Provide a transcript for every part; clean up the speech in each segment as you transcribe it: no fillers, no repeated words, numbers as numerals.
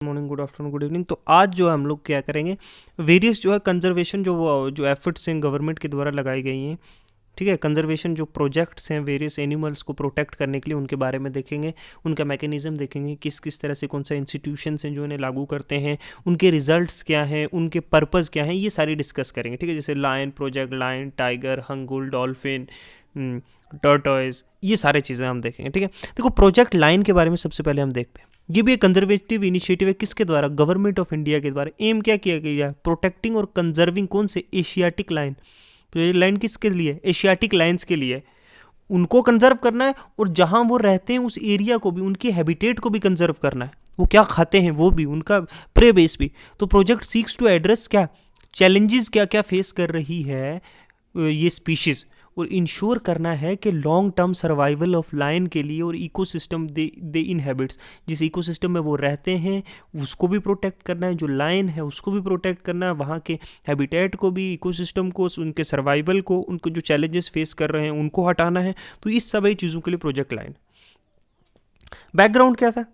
Morning, good afternoon, good evening. तो आज जो हम लोग क्या करेंगे, वेरियस जो है कंजर्वेशन जो एफर्ट्स हैं गवर्नमेंट के द्वारा लगाई गई हैं, ठीक है, कंजर्वेशन जो प्रोजेक्ट्स हैं वेरियस एनिमल्स को प्रोटेक्ट करने के लिए, उनके बारे में देखेंगे, उनका मैकेनिज्म देखेंगे, किस किस तरह से कौन सा इंस्टीट्यूशंस हैं जो इन्हें लागू करते हैं, उनके रिजल्ट्स क्या हैं, उनके पर्पज़ क्या हैं, ये सारी डिस्कस करेंगे, ठीक है। जैसे lion project, lion, tiger, hangul, dolphin, tortoise, ये सारी चीज़ें हम देखेंगे, ठीक है। देखो, प्रोजेक्ट लायन के बारे में सबसे पहले हम देखते हैं। ये भी एक कंजर्वेटिव इनिशिएटिव है, किसके द्वारा? गवर्नमेंट ऑफ इंडिया के द्वारा। एम क्या किया गया है? प्रोटेक्टिंग और कंजर्विंग कौन से? Asiatic lion. तो ये लाइन किसके लिए? एशियाटिक लाइन्स के लिए। उनको कंजर्व करना है, और जहां वो रहते हैं उस एरिया को भी, उनकी हैबिटेट को भी कंजर्व करना है। वो क्या खाते हैं वो भी, उनका प्रे बेस भी। तो प्रोजेक्ट सीक्स टू एड्रेस क्या चैलेंजेस, क्या क्या फेस कर रही है ये स्पीशीज़, और इंश्योर करना है कि long term survival of lion के लिए, और इकोसिस्टम दे इनहेबिट्स, जिस इकोसिस्टम में वो रहते हैं उसको भी प्रोटेक्ट करना है, जो लायन है उसको भी प्रोटेक्ट करना है, वहाँ के हैबिटेट को भी, इकोसिस्टम को, उनके सर्वाइवल को, उनको जो चैलेंजेस फेस कर रहे हैं उनको हटाना है। तो इस सभी चीज़ों के लिए प्रोजेक्ट लायन। बैकग्राउंड क्या था?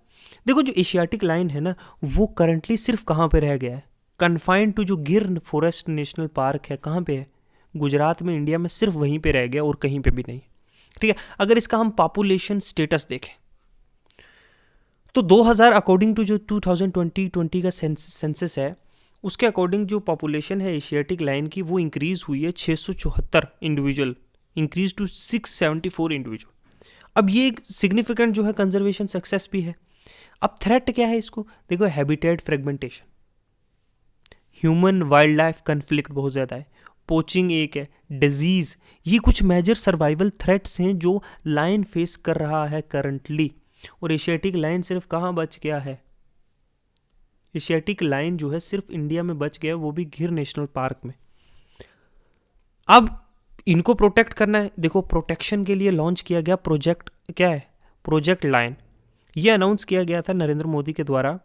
देखो, जो एशियाटिक लायन है ना, वो करंटली सिर्फ कहाँ पे रह गया है? कन्फाइंड टू जो गिर फॉरेस्ट नेशनल पार्क है, कहाँ पे है? गुजरात में, इंडिया में सिर्फ वहीं पे रह गया, और कहीं पे भी नहीं, ठीक है। अगर इसका हम पॉपुलेशन स्टेटस देखें तो 2000 अकॉर्डिंग टू जो 2020 का सेंसस है, उसके अकॉर्डिंग जो पॉपुलेशन है एशियाटिक लाइन की, वो इंक्रीज हुई है 674 इंडिविजुअल, इंक्रीज टू 674 इंडिविजुअल। अब ये एक सिग्निफिकेंट जो है कंजर्वेशन सक्सेस भी है। अब थ्रेट क्या है इसको? देखो, habitat fragmentation, human wild life conflict बहुत ज़्यादा है, पोचिंग एक है, डिजीज़, ये कुछ मेजर सर्वाइवल थ्रेट्स हैं जो लायन फेस कर रहा है करंटली। और एशियाटिक लायन सिर्फ कहाँ बच गया है? एशियाटिक लायन जो है सिर्फ इंडिया में बच गया, वो भी गिर नेशनल पार्क में। अब इनको प्रोटेक्ट करना है। देखो, प्रोटेक्शन के लिए लॉन्च किया गया प्रोजेक्ट क्या है? Project lion. ये अनाउंस किया गया था नरेंद्र मोदी के द्वारा।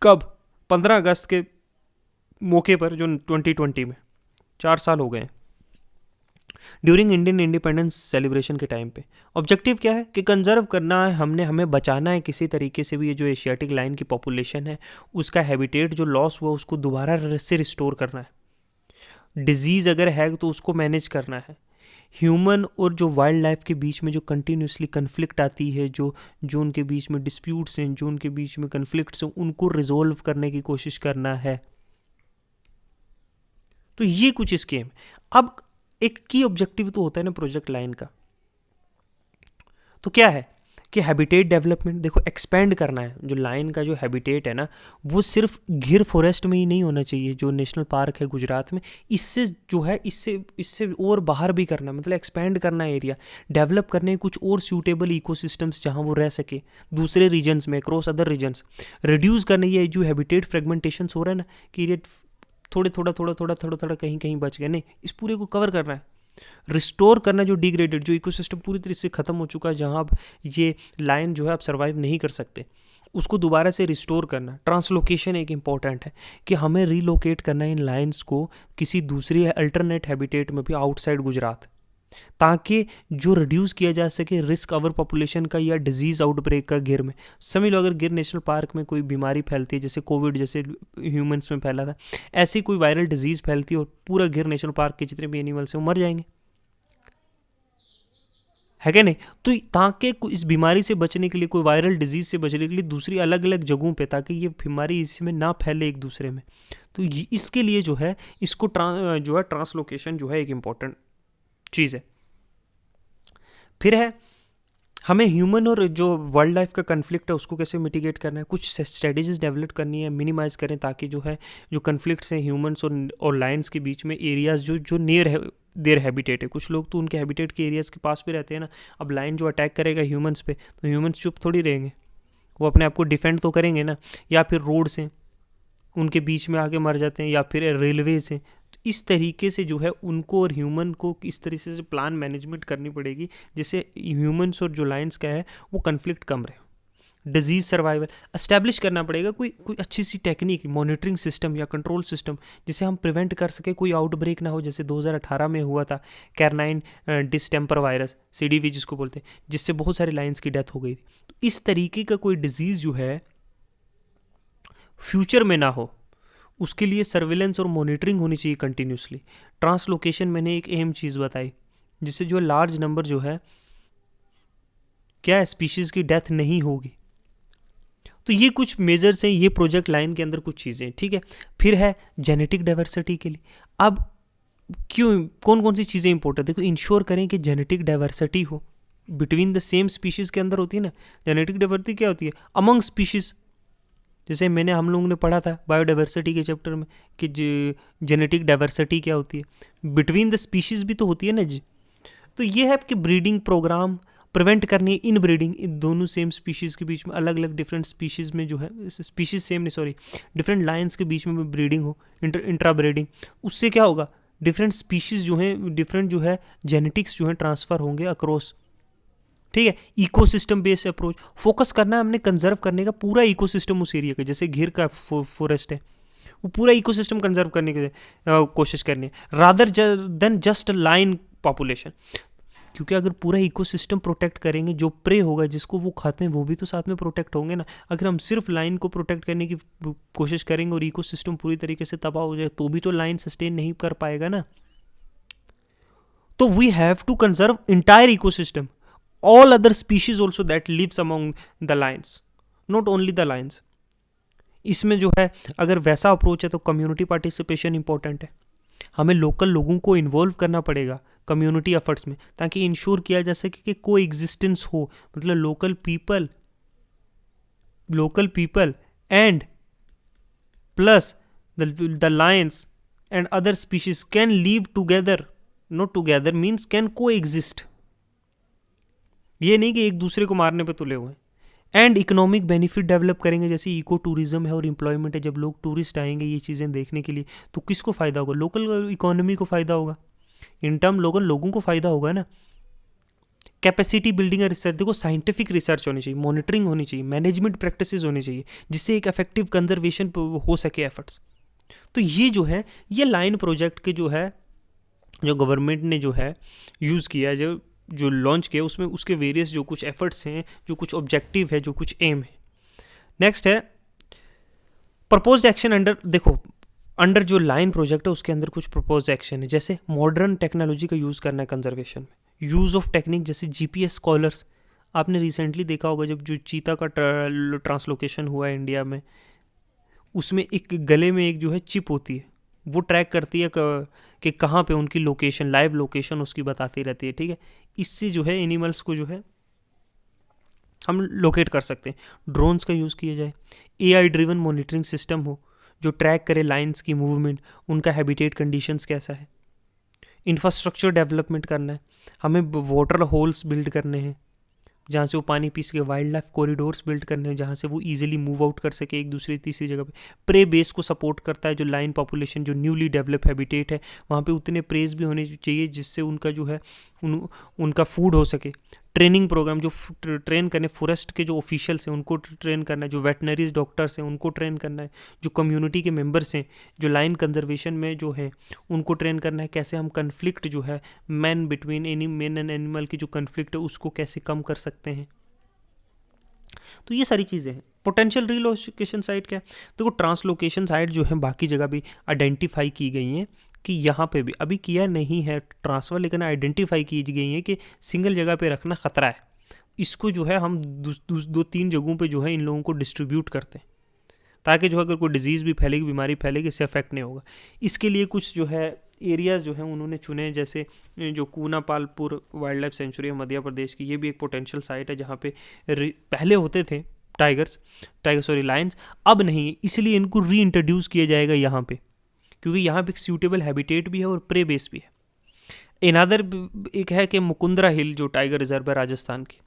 कब? 15 अगस्त के मौके पर, जो 2020 में, 4 साल हो गए, ड्यूरिंग इंडियन इंडिपेंडेंस सेलिब्रेशन के टाइम पे। ऑब्जेक्टिव क्या है? कि कंजर्व करना है, हमें बचाना है किसी तरीके से भी ये जो एशियाटिक लाइन की पॉपुलेशन है, उसका हैबिटेट जो लॉस हुआ उसको दोबारा से रिस्टोर करना है। डिजीज़ अगर है तो उसको मैनेज करना है। ह्यूमन और जो वाइल्ड लाइफ के बीच में जो कंटिन्यूसली कन्फ्लिक्ट आती है, जो उनके बीच में डिस्प्यूट्स हैं, जो उनके बीच में कन्फ्लिक्ट्स हैं, उनको रिजोल्व करने की कोशिश करना है। तो ये कुछ स्कीम। अब एक की ऑब्जेक्टिव तो होता है ना प्रोजेक्ट लाइन का, तो क्या है कि हैबिटेट डेवलपमेंट। देखो, एक्सपेंड करना है। जो लाइन का जो हैबिटेट है ना, वो सिर्फ गिर फॉरेस्ट में ही नहीं होना चाहिए, जो नेशनल पार्क है गुजरात में, इससे जो है इससे और बाहर भी करना, मतलब एक्सपेंड करना है एरिया, डेवलप करने कुछ और सूटेबल इकोसिस्टम्स जहाँ वो रह सके दूसरे रीजन्स में, अक्रॉस अदर रीजन्स। रिड्यूस करना, ये जो हैबिटेट फ्रेगमेंटेशन हो रहा है ना, कि ये थोड़ा कहीं कहीं बच गए, नहीं, इस पूरे को कवर करना है। रिस्टोर करना जो डिग्रेडेड, जो इकोसिस्टम पूरी तरह से ख़त्म हो चुका है, जहाँ अब ये लायन जो है अब सर्वाइव नहीं कर सकते, उसको दोबारा से रिस्टोर करना। ट्रांसलोकेशन एक इंपॉर्टेंट है, कि हमें रीलोकेट करना है इन लाइन्स को किसी दूसरी अल्टरनेट हैबिटेट में भी आउटसाइड गुजरात, ताकि जो रिड्यूस किया जा सके रिस्क अवर पॉपुलेशन का या डिजीज़ आउटब्रेक का गिर में। समझ लो, अगर गिर नेशनल पार्क में कोई बीमारी फैलती है, जैसे कोविड जैसे ह्यूमंस में फैला था, ऐसी कोई वायरल डिजीज़ फैलती है और पूरा गिर नेशनल पार्क के जितने भी एनिमल्स हैं वो मर जाएंगे, है क्या नहीं? तो ताकि इस बीमारी से बचने के लिए, कोई वायरल डिजीज़ से बचने के लिए दूसरी अलग अलग जगहों पे, ताकि ये बीमारी इसमें ना फैले एक दूसरे में, तो इसके लिए जो है इसको जो है ट्रांसलोकेशन जो है एक इम्पॉर्टेंट चीज़ है। फिर है, हमें ह्यूमन और जो वाइल्ड लाइफ का कन्फ्लिक्ट है उसको कैसे मिटिगेट करना है, कुछ स्ट्रेटेजीज डेवलप करनी है, मिनिमाइज़ करें, ताकि जो है जो कन्फ्लिक्ट्स हैं ह्यूमंस और लायंस के बीच में, एरियाज़ जो नियर है देयर हैबिटेट है, कुछ लोग तो उनके हैबिटेट के एरियाज़ के पास भी रहते हैं ना। अब लायन जो अटैक करेगा ह्यूमंस पे, तो ह्यूमंस चुप थोड़ी रहेंगे, वो अपने आप को डिफेंड तो करेंगे ना। या फिर रोड्स हैं, उनके बीच में आके मर जाते हैं, या फिर रेलवे से। तो इस तरीके से जो है उनको और ह्यूमन को इस तरीके से प्लान मैनेजमेंट करनी पड़ेगी, जिससे ह्यूमंस और जो लायंस का है वो कन्फ्लिक्ट कम रहे। डिजीज़ सर्वाइवल एस्टैब्लिश करना पड़ेगा, कोई अच्छी सी टेक्निक, मॉनिटरिंग सिस्टम या कंट्रोल सिस्टम, जिसे हम प्रिवेंट कर सके, कोई आउटब्रेक ना हो, जैसे 2018 में हुआ था कैरनाइन डिस्टेम्पर वायरस, CDV जिसको बोलते हैं, जिससे बहुत सारे लायंस की डेथ हो गई थी। तो इस तरीके का कोई डिजीज़ जो है फ्यूचर में ना हो, उसके लिए सर्विलेंस और मॉनिटरिंग होनी चाहिए कंटिन्यूसली। ट्रांसलोकेशन मैंने एक अहम चीज़ बताई, जिससे जो लार्ज नंबर जो है क्या स्पीशीज़ की डेथ नहीं होगी। तो ये कुछ मेजर्स हैं, ये प्रोजेक्ट लाइन के अंदर कुछ चीज़ें, ठीक है। फिर है जेनेटिक डाइवर्सिटी के लिए। अब क्यों, कौन कौन सी चीज़ें इंपॉर्टेंट, देखो इंश्योर करें कि जेनेटिक डाइवर्सिटी हो बिटवीन द सेम स्पीशीज़ के अंदर होती है ना। जेनेटिक डाइवर्सिटी क्या होती है, अमंग स्पीशीज़। जैसे हम लोगों ने पढ़ा था बायोडाइवर्सिटी के चैप्टर में कि जेनेटिक डाइवर्सिटी क्या होती है, बिटवीन द स्पीशीज़ भी तो होती है ना जी। तो ये है कि ब्रीडिंग प्रोग्राम प्रिवेंट करनी, इन ब्रीडिंग, इन दोनों सेम स्पीशीज़ के बीच में अलग अलग डिफरेंट स्पीशीज़ में जो है, स्पीशीज़ सेम नहीं सॉरी, डिफरेंट लाइन्स के बीच में ब्रीडिंग हो, इंट्रा ब्रीडिंग। उससे क्या होगा, डिफरेंट स्पीशीज़ जो हैं, डिफरेंट जो है जेनेटिक्स जो है ट्रांसफ़र होंगे अक्रॉस, ठीक है। इकोसिस्टम बेस्ड अप्रोच, फोकस करना है हमने कंजर्व करने का पूरा इकोसिस्टम उस एरिया का। जैसे घिर का फॉरेस्ट है, वो पूरा इकोसिस्टम कंजर्व करने की कोशिश करनी है, rather than just line population. क्योंकि अगर पूरा इकोसिस्टम प्रोटेक्ट करेंगे, जो प्रे होगा जिसको वो खाते हैं वो भी तो साथ में प्रोटेक्ट होंगे ना। अगर हम सिर्फ लाइन को प्रोटेक्ट करने की कोशिश करेंगे और इकोसिस्टम पूरी तरीके से तबाह हो जाए तो भी तो लाइन सस्टेन नहीं कर पाएगा ना। तो we have to conserve entire ecosystem, all other species also that lives among the lines, not only the lines। इसमें जो है अगर वैसा अप्रोच है तो कम्युनिटी पार्टिसिपेशन इंपॉर्टेंट है। हमें लोकल लोगों को इन्वॉल्व करना पड़ेगा कम्युनिटी एफर्ट्स में, ताकि इंश्योर किया जा सके कि को एग्जिस्टेंस हो, मतलब local people and plus the Lions and other species can live together, not together means can को एग्जिस्ट। ये नहीं कि एक दूसरे को मारने पे तुले हुए हैं। एंड इकोनॉमिक बेनिफिट डेवलप करेंगे, जैसे इको टूरिज्म है और एम्प्लॉयमेंट है। जब लोग टूरिस्ट आएंगे ये चीज़ें देखने के लिए तो किसको फ़ायदा होगा, लोकल इकोनॉमी को फ़ायदा होगा, इन टर्म लोगों को फ़ायदा होगा ना। कैपेसिटी बिल्डिंग और रिसर्च, देखो साइंटिफिक रिसर्च होनी चाहिए, मॉनिटरिंग होनी चाहिए, मैनेजमेंट प्रैक्टिसेस होनी चाहिए, जिससे एक इफेक्टिव कंजर्वेशन हो सके एफर्ट्स। तो ये जो है, ये लाइन प्रोजेक्ट के जो है, जो गवर्नमेंट ने जो है यूज़ किया है, जो लॉन्च किया, उसमें उसके वेरियस जो कुछ एफर्ट्स हैं, जो कुछ ऑब्जेक्टिव है, जो कुछ एम है। नेक्स्ट है प्रपोज्ड एक्शन अंडर, देखो अंडर जो लाइन प्रोजेक्ट है उसके अंदर कुछ प्रपोज्ड एक्शन है, जैसे मॉडर्न टेक्नोलॉजी का यूज़ करना है कंजर्वेशन में, यूज़ ऑफ टेक्निक जैसे जीपीएस स्कॉलर्स। आपने रिसेंटली देखा होगा जब जो चीता का ट्रांसलोकेशन हुआ है इंडिया में, उसमें एक गले में एक जो है चिप होती है, वो ट्रैक करती है कि कहाँ पे उनकी लोकेशन, लाइव लोकेशन उसकी बताती रहती है, ठीक है। इससे जो है एनिमल्स को जो है हम लोकेट कर सकते हैं। ड्रोन्स का यूज़ किया जाए, एआई ड्रिवन मॉनिटरिंग सिस्टम हो जो ट्रैक करे लाइन्स की मूवमेंट, उनका हैबिटेट कंडीशंस कैसा है। इंफ्रास्ट्रक्चर डेवलपमेंट करना है, हमें वाटर होल्स बिल्ड करने हैं जहाँ से वो पानी पी सके, वाइल्ड लाइफ कॉरिडोर्स बिल्ड करने हैं जहाँ से वो इजीली मूव आउट कर सके एक दूसरी तीसरी जगह पे। प्रे बेस को सपोर्ट करता है, जो लाइन पॉपुलेशन जो न्यूली डेवलप हैबिटेट है वहाँ पे उतने प्रेज भी होने चाहिए जिससे उनका जो है उनका फूड हो सके। ट्रेनिंग प्रोग्राम, जो ट्रेन करने, फॉरेस्ट के जो ऑफिशियल्स हैं उनको ट्रेन करना है, जो वेटनरीज डॉक्टर्स हैं उनको ट्रेन करना है, जो कम्युनिटी के मेंबर्स हैं जो लाइन कंजर्वेशन में जो है उनको ट्रेन करना है। कैसे हम कन्फ्लिक्ट जो है man between man and animal की जो कन्फ्लिक्ट है उसको कैसे कम कर सकते हैं। तो ये सारी चीज़ें हैं। पोटेंशियल रीलोकेशन साइट क्या है, देखो ट्रांसलोकेशन साइट जो है बाकी जगह भी आइडेंटिफाई की गई हैं कि यहाँ पे भी अभी किया नहीं है ट्रांसफ़र, लेकिन आइडेंटिफाई की गई है कि सिंगल जगह पे रखना ख़तरा है। इसको जो है हम दो तीन जगहों पे जो है इन लोगों को डिस्ट्रीब्यूट करते हैं, ताकि जो अगर कोई डिजीज़ भी फैलेगी, बीमारी फैलेगी, इससे अफेक्ट नहीं होगा। इसके लिए कुछ जो है एरियाज़ जो हैं उन्होंने चुने, जैसे जो कूनापालपुर वाइल्ड लाइफ सेंचुरी है मध्य प्रदेश की, ये भी एक पोटेंशियल साइट है जहाँ पे पहले होते थे लायंस, अब नहीं, इसलिए इनको री इंट्रोड्यूस किया जाएगा यहाँ पे, क्योंकि यहाँ पे एक सूटेबल हैबिटेट भी है और प्रे बेस भी है। इनादर एक है कि मुकुंदरा हिल जो टाइगर रिजर्व है राजस्थान की,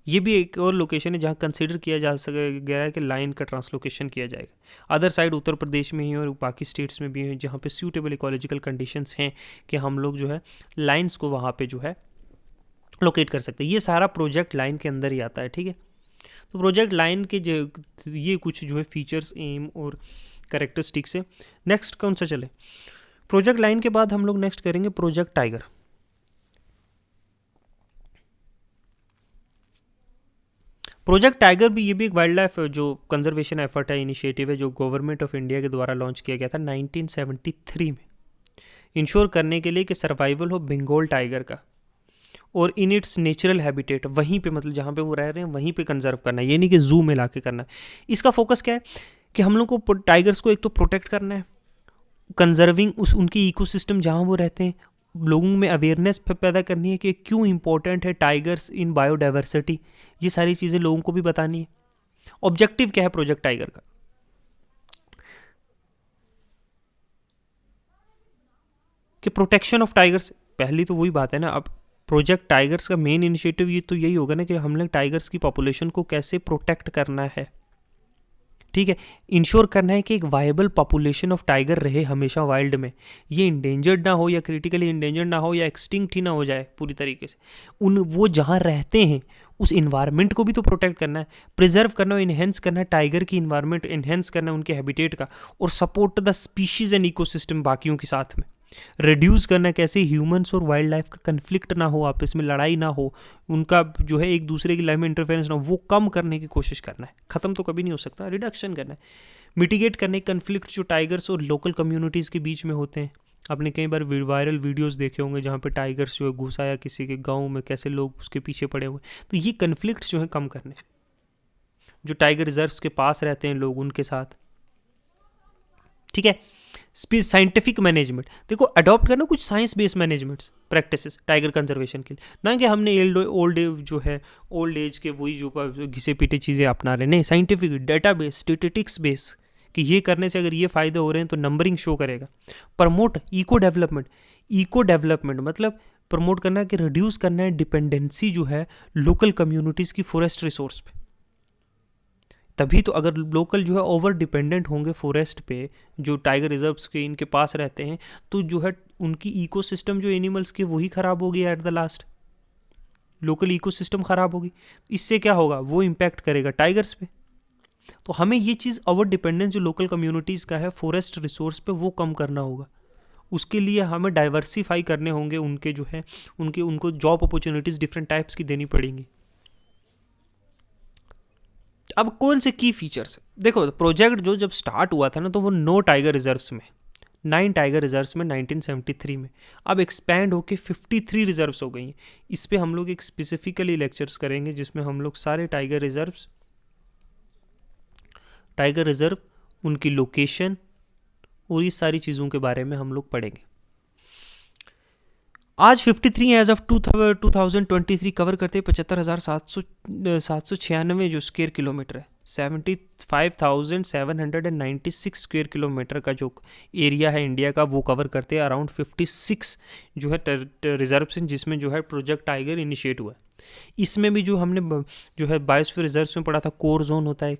ये भी एक और लोकेशन है जहाँ कंसिडर किया जा गया है कि लाइन का ट्रांसलोकेशन किया जाएगा। अदर साइड उत्तर प्रदेश में ही और बाकी स्टेट्स में भी हैं जहाँ पे सूटेबल इकोलॉजिकल कंडीशंस हैं कि हम लोग जो है लाइन्स को वहाँ पे जो है लोकेट कर सकते हैं। ये सारा प्रोजेक्ट लाइन के अंदर ही आता है, ठीक है। तो प्रोजेक्ट लाइन के ये कुछ जो है फीचर्स, एम और कैरेक्टरिस्टिक्स है। नेक्स्ट कौन सा चले, प्रोजेक्ट लाइन के बाद हम लोग नेक्स्ट करेंगे प्रोजेक्ट टाइगर। प्रोजेक्ट टाइगर भी, ये भी एक वाइल्ड लाइफ जो कंजर्वेशन एफर्ट है, इनिशिएटिव है, जो गवर्नमेंट ऑफ इंडिया के द्वारा लॉन्च किया गया था 1973 में, इंश्योर करने के लिए कि सर्वाइवल हो बंगाल टाइगर का और इन इट्स नेचुरल हैबिटेट, वहीं पे मतलब जहाँ पे वो रह रहे हैं वहीं पे कंजर्व करना है, ये नहीं कि जू में ला के करना है। इसका फोकस क्या है कि हम लोग को टाइगर्स को एक तो प्रोटेक्ट करना है, कंजर्विंग उनकी इकोसिस्टम जहाँ वो रहते हैं, लोगों में अवेयरनेस पैदा करनी है कि क्यों इंपॉर्टेंट है टाइगर्स इन बायोडाइवर्सिटी, ये सारी चीज़ें लोगों को भी बतानी है। ऑब्जेक्टिव क्या है प्रोजेक्ट टाइगर का? कि प्रोटेक्शन ऑफ टाइगर्स, पहली तो वही बात है ना। अब प्रोजेक्ट टाइगर्स का मेन इनिशिएटिव ये तो यही होगा ना कि हम लोग टाइगर्स की पॉपुलेशन को कैसे प्रोटेक्ट करना है, ठीक है, इंश्योर करना है कि एक वायबल पॉपुलेशन ऑफ टाइगर रहे हमेशा वाइल्ड में, ये इंडेंजर्ड ना हो या क्रिटिकली इंडेंजर्ड ना हो या एक्सटिंक्ट ही ना हो जाए पूरी तरीके से। वो जहाँ रहते हैं उस इन्वायरमेंट को भी तो प्रोटेक्ट करना है, प्रिजर्व करना है, इन्हेंस करना है टाइगर की इन्वायरमेंट, इन्हेंस करना है उनके हैबिटेट का, और support the species and ecosystem बाकियों के साथ में। रिड्यूस करना कैसे, ह्यूमंस और वाइल्ड लाइफ का कन्फ्लिक्ट ना हो, आपस में लड़ाई ना हो, उनका जो है एक दूसरे की लाइफ में इंटरफेरेंस ना हो, वो कम करने की कोशिश करना है। ख़त्म तो कभी नहीं हो सकता, रिडक्शन करना है। मिटिगेट करने कन्फ्लिक्ट जो टाइगर्स और लोकल कम्युनिटीज़ के बीच में होते हैं। आपने कई बार वायरल वीडियोस देखे होंगे जहाँ पे टाइगर्स जो है घुस आया किसी के गाँव में, कैसे लोग उसके पीछे पड़े हुए। तो ये कन्फ्लिक्ट जो है कम करने, जो टाइगर रिजर्व्स के पास रहते हैं लोग उनके साथ, ठीक है। साइंटिफिक मैनेजमेंट, देखो अडॉप्ट करना कुछ science based managements practices tiger conservation के लिए, ना कि हमने ओल्ड जो है ओल्ड एज के वही जो घिसे पीटे चीज़ें अपना रहे, नहीं, scientific data base, statistics base, कि ये करने से अगर ये फ़ायदे हो रहे हैं तो नंबरिंग शो करेगा। प्रमोट इको डेवलपमेंट मतलब प्रमोट करना है कि रिड्यूस करना है डिपेंडेंसी जो है लोकल कम्युनिटीज़ की फॉरेस्ट रिसोर्स पे। तभी तो अगर लोकल जो है ओवर डिपेंडेंट होंगे फॉरेस्ट पे, जो टाइगर रिजर्व्स के इनके पास रहते हैं, तो जो है उनकी इकोसिस्टम जो एनिमल्स की वही ख़राब होगी at the last, local ecosystem ख़राब होगी। इससे क्या होगा, वो इम्पैक्ट करेगा टाइगर्स पे। तो हमें ये चीज़ ओवर डिपेंडेंस जो लोकल कम्युनिटीज़ का है फॉरेस्ट रिसोर्स पे, वो कम करना होगा। उसके लिए हमें डाइवर्सिफाई करने होंगे उनके जो है उनको जॉब अपॉर्चुनिटीज़ डिफरेंट टाइप्स की देनी पड़ेंगी। अब कौन से की फीचर्स, देखो प्रोजेक्ट जो जब स्टार्ट हुआ था ना, तो वो 9 टाइगर रिजर्व्स में, 9 टाइगर रिजर्व्स में 1973 में, अब एक्सपैंड होके 53 रिजर्व्स हो गई हैं। इस पे हम लोग एक स्पेसिफिकली लेक्चर्स करेंगे जिसमें हम लोग सारे टाइगर रिजर्व, उनकी लोकेशन और इस सारी चीज़ों के बारे में हम लोग पढ़ेंगे। आज 53 एज ऑफ 2023 कवर करते 75,796 जो स्क्वायर किलोमीटर है, 75,796 स्क्वायर किलोमीटर का जो एरिया है इंडिया का, वो कवर करते हैं। अराउंड 56 जो है रिजर्व्स हैं जिसमें जो है प्रोजेक्ट टाइगर इनिशिएट हुआ है। इसमें भी जो हमने जो है बायोस्फीयर रिजर्व्स में पढ़ा था, कोर जोन होता है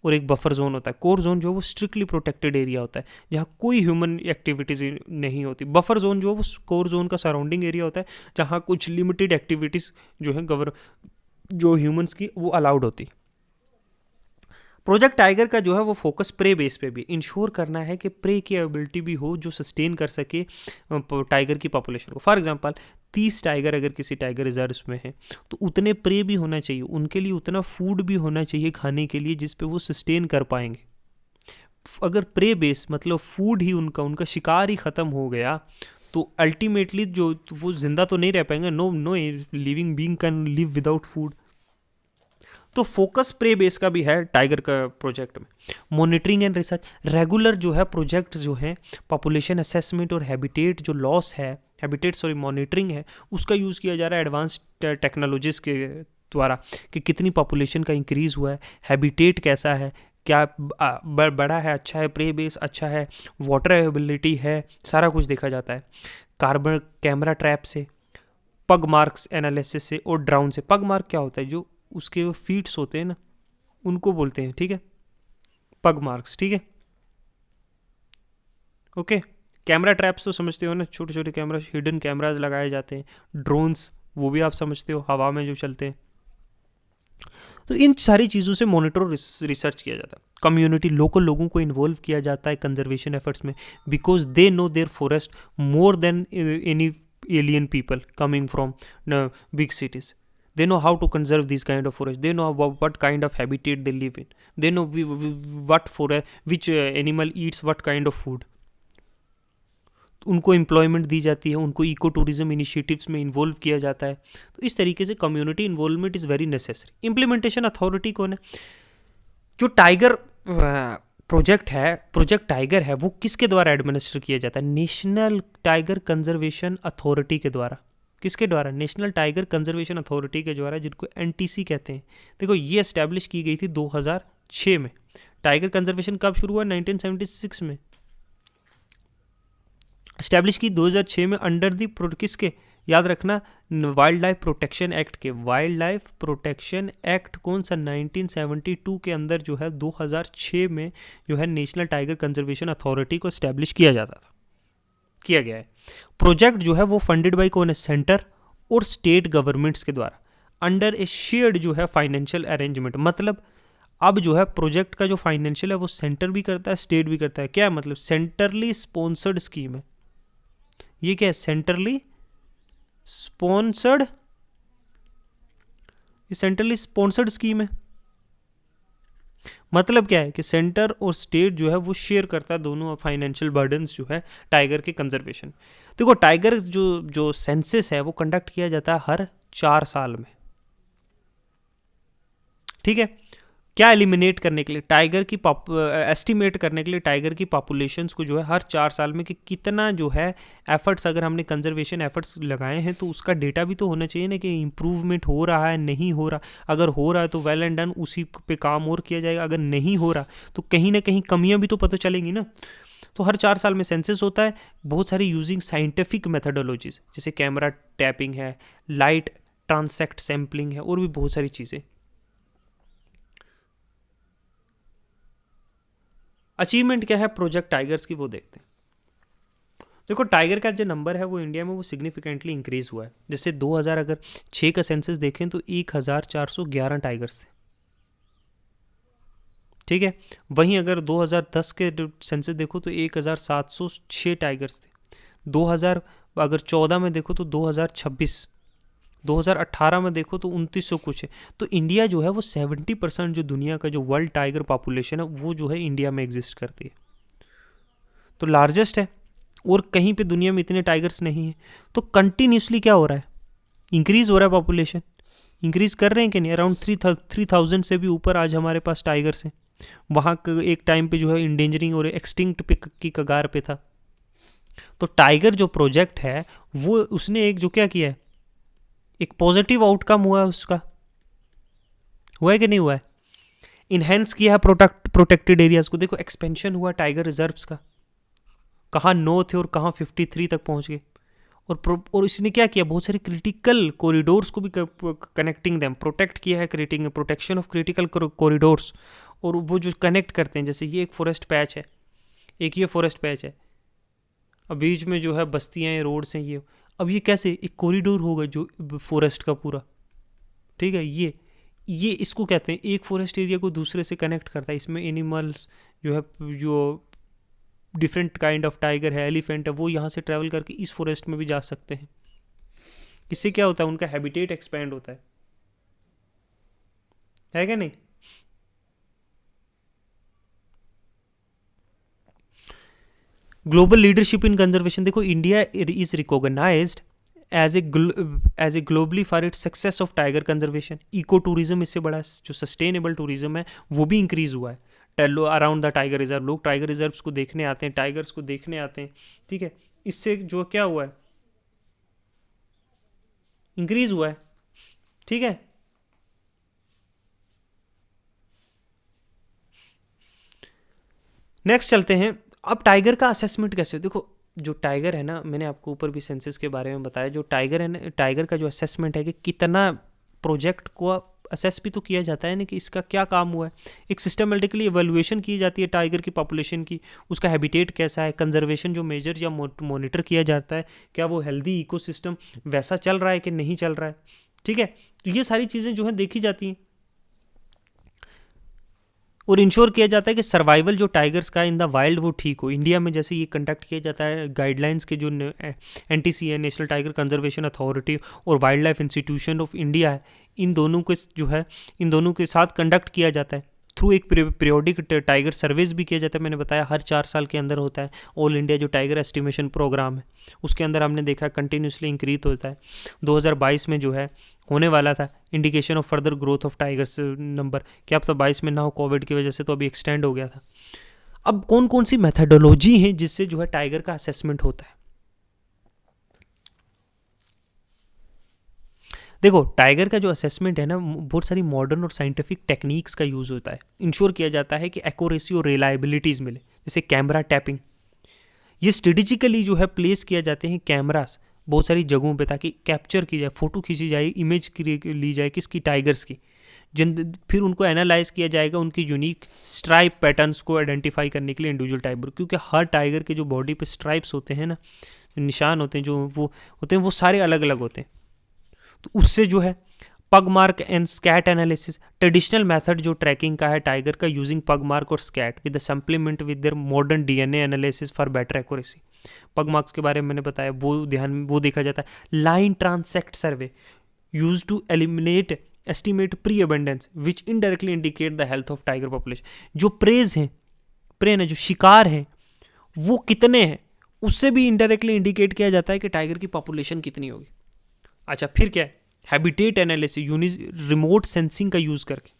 और एक बफर जोन होता है। कोर जोन जो है वो स्ट्रिक्टली प्रोटेक्टेड एरिया होता है जहाँ कोई ह्यूमन एक्टिविटीज़ नहीं होती। बफर जोन जो है वो कोर जोन का सराउंडिंग एरिया होता है जहाँ कुछ लिमिटेड एक्टिविटीज़ जो है जो ह्यूमंस की वो अलाउड होती। प्रोजेक्ट टाइगर का जो है वो फोकस प्रे बेस पे भी इंश्योर करना है कि प्रे की एबिलिटी भी हो जो सस्टेन कर सके टाइगर की पॉपुलेशन को। फॉर एग्जांपल 30 टाइगर अगर किसी टाइगर रिजर्व में है तो उतने प्रे भी होना चाहिए, उनके लिए उतना फूड भी होना चाहिए खाने के लिए जिस पे वो सस्टेन कर पाएंगे। अगर प्रे बेस मतलब फूड ही उनका शिकार ही ख़त्म हो गया तो अल्टीमेटली जो वो जिंदा तो नहीं रह पाएंगे। No living being can live without food. तो फोकस प्रे बेस का भी है टाइगर का प्रोजेक्ट में। मॉनिटरिंग एंड रिसर्च, रेगुलर जो है प्रोजेक्ट जो है पॉपुलेशन असेसमेंट और हैबिटेट मॉनिटरिंग है, उसका यूज़ किया जा रहा है एडवांस टेक्नोलॉजीज़ के द्वारा कि कितनी पॉपुलेशन का इंक्रीज़ हुआ है, हैबिटेट कैसा है, क्या बड़ा है, अच्छा है, प्रे बेस अच्छा है, वाटर अवेलेबिलिटी है, सारा कुछ देखा जाता है। कार्बन कैमरा ट्रैप से, पग मार्क्स एनालिसिस से और ड्रोन से। पग मार्क क्या होता है, जो उसके फीट्स होते हैं ना उनको बोलते हैं, ठीक है, पग मार्क्स, ठीक है, ओके। कैमरा ट्रैप्स तो समझते हो ना, छोटे छोटे कैमरा, हिडन कैमराज लगाए जाते हैं। ड्रोन्स वो भी आप समझते हो, हवा में जो चलते हैं। तो इन सारी चीज़ों से मॉनिटर और रिसर्च किया जाता है। कम्युनिटी लोकल लोगों को इन्वॉल्व किया जाता है कंजर्वेशन एफर्ट्स में, because they know their forest more than any alien people coming from big cities. They know how to conserve these kind of forest. They know what kind of habitat they live in. They know which animal eats what kind of food. उनको employment दी जाती है, उनको eco tourism initiatives में involve किया जाता है. तो इस तरीके से community involvement is very necessary. Implementation authority कौन है? जो टाइगर प्रोजेक्ट टाइगर है, वो किसके द्वारा एडमिनिस्टर किया जाता है? नेशनल टाइगर कंजर्वेशन अथॉरिटी के द्वारा. किसके द्वारा? नेशनल टाइगर कंजर्वेशन अथॉरिटी के द्वारा, जिनको एनटीसी कहते हैं. देखो, ये एस्टैब्लिश की गई थी 2006 में. टाइगर कंजर्वेशन कब शुरू हुआ? 1976 में. एस्टैब्लिश की 2006 में अंडर दी किसके? याद रखना, वाइल्ड लाइफ प्रोटेक्शन एक्ट के. वाइल्ड लाइफ प्रोटेक्शन एक्ट कौन सा? 1972 के अंदर जो है 2006 में जो है नेशनल टाइगर कंजर्वेशन अथॉरिटी को एस्टैब्लिश किया गया है. प्रोजेक्ट जो है वो फंडेड बाय कौन है? सेंटर और स्टेट गवर्नमेंट्स के द्वारा अंडर ए शेयर्ड जो है फाइनेंशियल अरेंजमेंट. मतलब अब जो है प्रोजेक्ट का जो फाइनेंशियल है वो सेंटर भी करता है, स्टेट भी करता है. क्या है मतलब? सेंटरली स्पॉन्सर्ड स्कीम है. ये क्या है? सेंट्रली स्पॉन्सर्ड, ये सेंट्रली स्पॉन्सर्ड स्कीम है. मतलब क्या है कि सेंटर और स्टेट जो है वो शेयर करता है दोनों फाइनेंशियल बर्डन्स जो है टाइगर के कंजर्वेशन. देखो, टाइगर जो सेंसस है वो कंडक्ट किया जाता है हर 4 साल में. ठीक है. क्या एलिमिनेट करने के लिए? टाइगर की एस्टिमेट करने के लिए टाइगर की पॉपुलेशंस को जो है हर 4 साल में कि कितना जो है एफर्ट्स, अगर हमने कंजर्वेशन एफर्ट्स लगाए हैं तो उसका डेटा भी तो होना चाहिए ना, कि इम्प्रूवमेंट हो रहा है, नहीं हो रहा. अगर हो रहा है तो वेल एंड डन, उसी पे काम और किया जाएगा. अगर नहीं हो रहा तो कहीं ना कहीं कमियां भी तो पता चलेंगी ना. तो हर 4 साल में सेंसस होता है. बहुत सारी यूजिंग साइंटिफिक मेथडोलॉजीज, जैसे कैमरा टैपिंग है, लाइट ट्रांसेक्ट सैम्पलिंग है, और भी बहुत सारी चीज़ें. अचीवमेंट क्या है प्रोजेक्ट टाइगर्स की, वो देखते हैं. देखो, टाइगर का जो नंबर है वो इंडिया में वो सिग्निफिकेंटली इंक्रीज हुआ है. जैसे 2006 का सेंसस देखें तो 1411 टाइगर्स थे. ठीक है. वहीं अगर 2010 के सेंसस देखो तो 1706 टाइगर्स थे. 2014 में देखो तो 2026, 2018 में देखो तो 2900 कुछ है. तो इंडिया जो है वो 70% जो दुनिया का जो वर्ल्ड टाइगर पॉपुलेशन है वो जो है इंडिया में एग्जिस्ट करती है. तो लार्जेस्ट है, और कहीं पे दुनिया में इतने टाइगर्स नहीं है. तो कंटिन्यूसली क्या हो रहा है? इंक्रीज हो रहा है पॉपुलेशन. इंक्रीज कर रहे हैं कि नहीं? अराउंड 3000 से भी ऊपर आज हमारे पास टाइगर्स हैं. वहाँ एक टाइम पे जो है इंडेंजरिंग और एक्सटिंक्ट पे की कगार पे था. तो टाइगर जो प्रोजेक्ट है वो उसने एक जो क्या किया है, एक पॉजिटिव आउटकम हुआ है उसका. हुआ है कि नहीं हुआ है? इन्हेंस किया है प्रोटेक्टेड एरियाज को. देखो, एक्सपेंशन हुआ टाइगर रिजर्व्स का. कहाँ 9 थे और कहाँ 53 तक पहुंच गए. और इसने क्या किया? बहुत सारे क्रिटिकल कॉरिडोर्स को भी कनेक्टिंग देम प्रोटेक्ट किया है. प्रोटेक्शन ऑफ क्रिटिकल कॉरिडोर्स, और वो जो कनेक्ट करते हैं, जैसे ये एक फॉरेस्ट पैच है, एक ये फॉरेस्ट पैच है, अब बीच में जो है बस्तियाँ हैं, रोड्स हैं, ये अब ये कैसे एक कॉरिडोर होगा जो फॉरेस्ट का पूरा. ठीक है. ये इसको कहते हैं एक फॉरेस्ट एरिया को दूसरे से कनेक्ट करता है. इसमें एनिमल्स जो है, जो डिफरेंट काइंड ऑफ टाइगर है, एलिफेंट है, वो यहाँ से ट्रैवल करके इस फॉरेस्ट में भी जा सकते हैं. इससे क्या होता है? उनका हैबिटेट एक्सपेंड होता है क्या नहीं? Global leadership in conservation. देखो, India is recognized as a globally for its success of tiger conservation. Eco tourism इससे बड़ा जो सस्टेनेबल टूरिज्म है वो भी इंक्रीज हुआ है. अराउंड द टाइगर रिजर्व, लोग टाइगर रिजर्व्स को देखने आते हैं, टाइगर्स को देखने आते हैं. ठीक है. इससे जो क्या हुआ है? इंक्रीज हुआ है. ठीक है. नेक्स्ट चलते हैं. अब टाइगर का असेसमेंट कैसे हो? देखो, जो टाइगर है ना, मैंने आपको ऊपर भी सेंसस के बारे में बताया. जो टाइगर है ना, टाइगर का जो असेसमेंट है कि कितना प्रोजेक्ट को असेस भी तो किया जाता है ना, कि इसका क्या काम हुआ है. एक सिस्टमेटिकली एवेल्युएशन की जाती है टाइगर की पॉपुलेशन की. उसका हैबिटेट कैसा है, कंजर्वेशन जो मेजर या मॉनिटर किया जाता है, क्या वो हेल्दी इकोसिस्टम वैसा चल रहा है कि नहीं चल रहा है. ठीक है. तो ये सारी चीज़ें जो है देखी जाती हैं. और इंश्योर किया जाता है कि सर्वाइवल जो टाइगर्स का इन द वाइल्ड वो ठीक हो। इंडिया में जैसे ये कंडक्ट किया जाता है गाइडलाइंस के जो NTCA national tiger conservation authority और wildlife institution of India है, इन दोनों के जो है इन दोनों के साथ कंडक्ट किया जाता है थ्रू एक पीरियोडिक टाइगर सर्वेस भी किया जाता है। मैंने बताया हर 4 साल के अंदर होता है। ऑल इंडिया जो टाइगर एस्टिमेशन प्रोग्राम है उसके अंदर हमने देखा कंटिन्यूसली इंक्रीज होता है। 2022 में जो है होने वाला था indication of further growth of tigers number, क्या अब तो 22 में ना हो, कोविड की वजह से तो अभी एक्सटेंड हो गया था। अब कौन कौन सी मेथडोलॉजी है जिससे जो है टाइगर का असेसमेंट होता है? देखो टाइगर का जो असेसमेंट है ना, बहुत सारी मॉडर्न और साइंटिफिक टेक्निक्स का यूज़ होता है। इंश्योर किया जाता है कि एक्यूरेसी और रिलायबिलिटीज़ मिले, जैसे कैमरा टैपिंग। ये स्ट्रेटेजिकली जो है प्लेस किया जाते हैं कैमरास बहुत सारी जगहों पे ताकि कैप्चर की जाए, फ़ोटो खींची जाए, इमेज ली जाए किसकी, टाइगर्स की। फिर उनको एनालाइज किया जाएगा उनकी यूनिक स्ट्राइप पैटर्न्स को आइडेंटिफाई करने के लिए इंडिविजुअल टाइगर, क्योंकि हर टाइगर के जो बॉडी पे स्ट्राइप्स होते हैं ना, जो निशान होते हैं, जो वो होते हैं, वो सारे अलग अलग होते हैं। तो उससे जो है pug mark and scat analysis, traditional method जो ट्रैकिंग का है टाइगर का, यूजिंग पग मार्क और scat with the supplement with their modern DNA analysis for better accuracy. Pug marks के बारे में मैंने बताया, वो देखा जाता है। Line transect survey use to eliminate estimate prey abundance which indirectly indicate the health of tiger population. जो प्रे ना जो शिकार हैं वो कितने हैं, उससे भी इनडायरेक्टली इंडिकेट किया जाता है कि टाइगर की पॉपुलेशन कितनी होगी। अच्छा, फिर क्या है, हैबिटेट एनालिसिस, रिमोट सेंसिंग का यूज़ करके,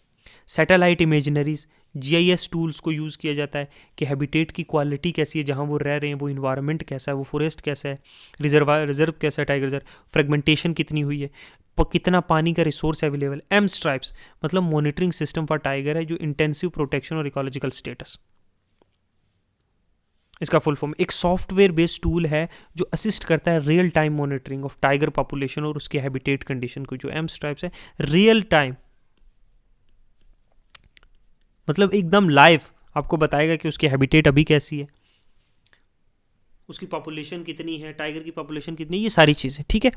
सैटेलाइट इमेजनरीज, GIS टूल्स को यूज़ किया जाता है कि हैबिटेट की क्वालिटी कैसी है, जहाँ वो रह रहे हैं वो इन्वायरमेंट कैसा है, वो फॉरेस्ट कैसा है, रिजर्व कैसा है टाइगर रिजर्व, फ्रेगमेंटेशन कितनी हुई है, कितना पानी का रिसोर्स अवेलेबल। एम स्ट्राइप्स मतलब मॉनिटरिंग सिस्टम फॉर टाइगर है, जो इंटेंसिव प्रोटेक्शन और इकोलॉजिकल स्टेटस, इसका फुल फॉर्म। एक सॉफ्टवेयर बेस्ड टूल है जो असिस्ट करता है real time monitoring of tiger population और उसके हैबिटेट कंडीशन को। जो एम स्ट्राइप्स है रियल टाइम मतलब एकदम लाइव आपको बताएगा कि उसकी हैबिटेट अभी कैसी है, उसकी पॉपुलेशन कितनी है, टाइगर की पॉपुलेशन कितनी है, ये सारी चीज़ें। ठीक है,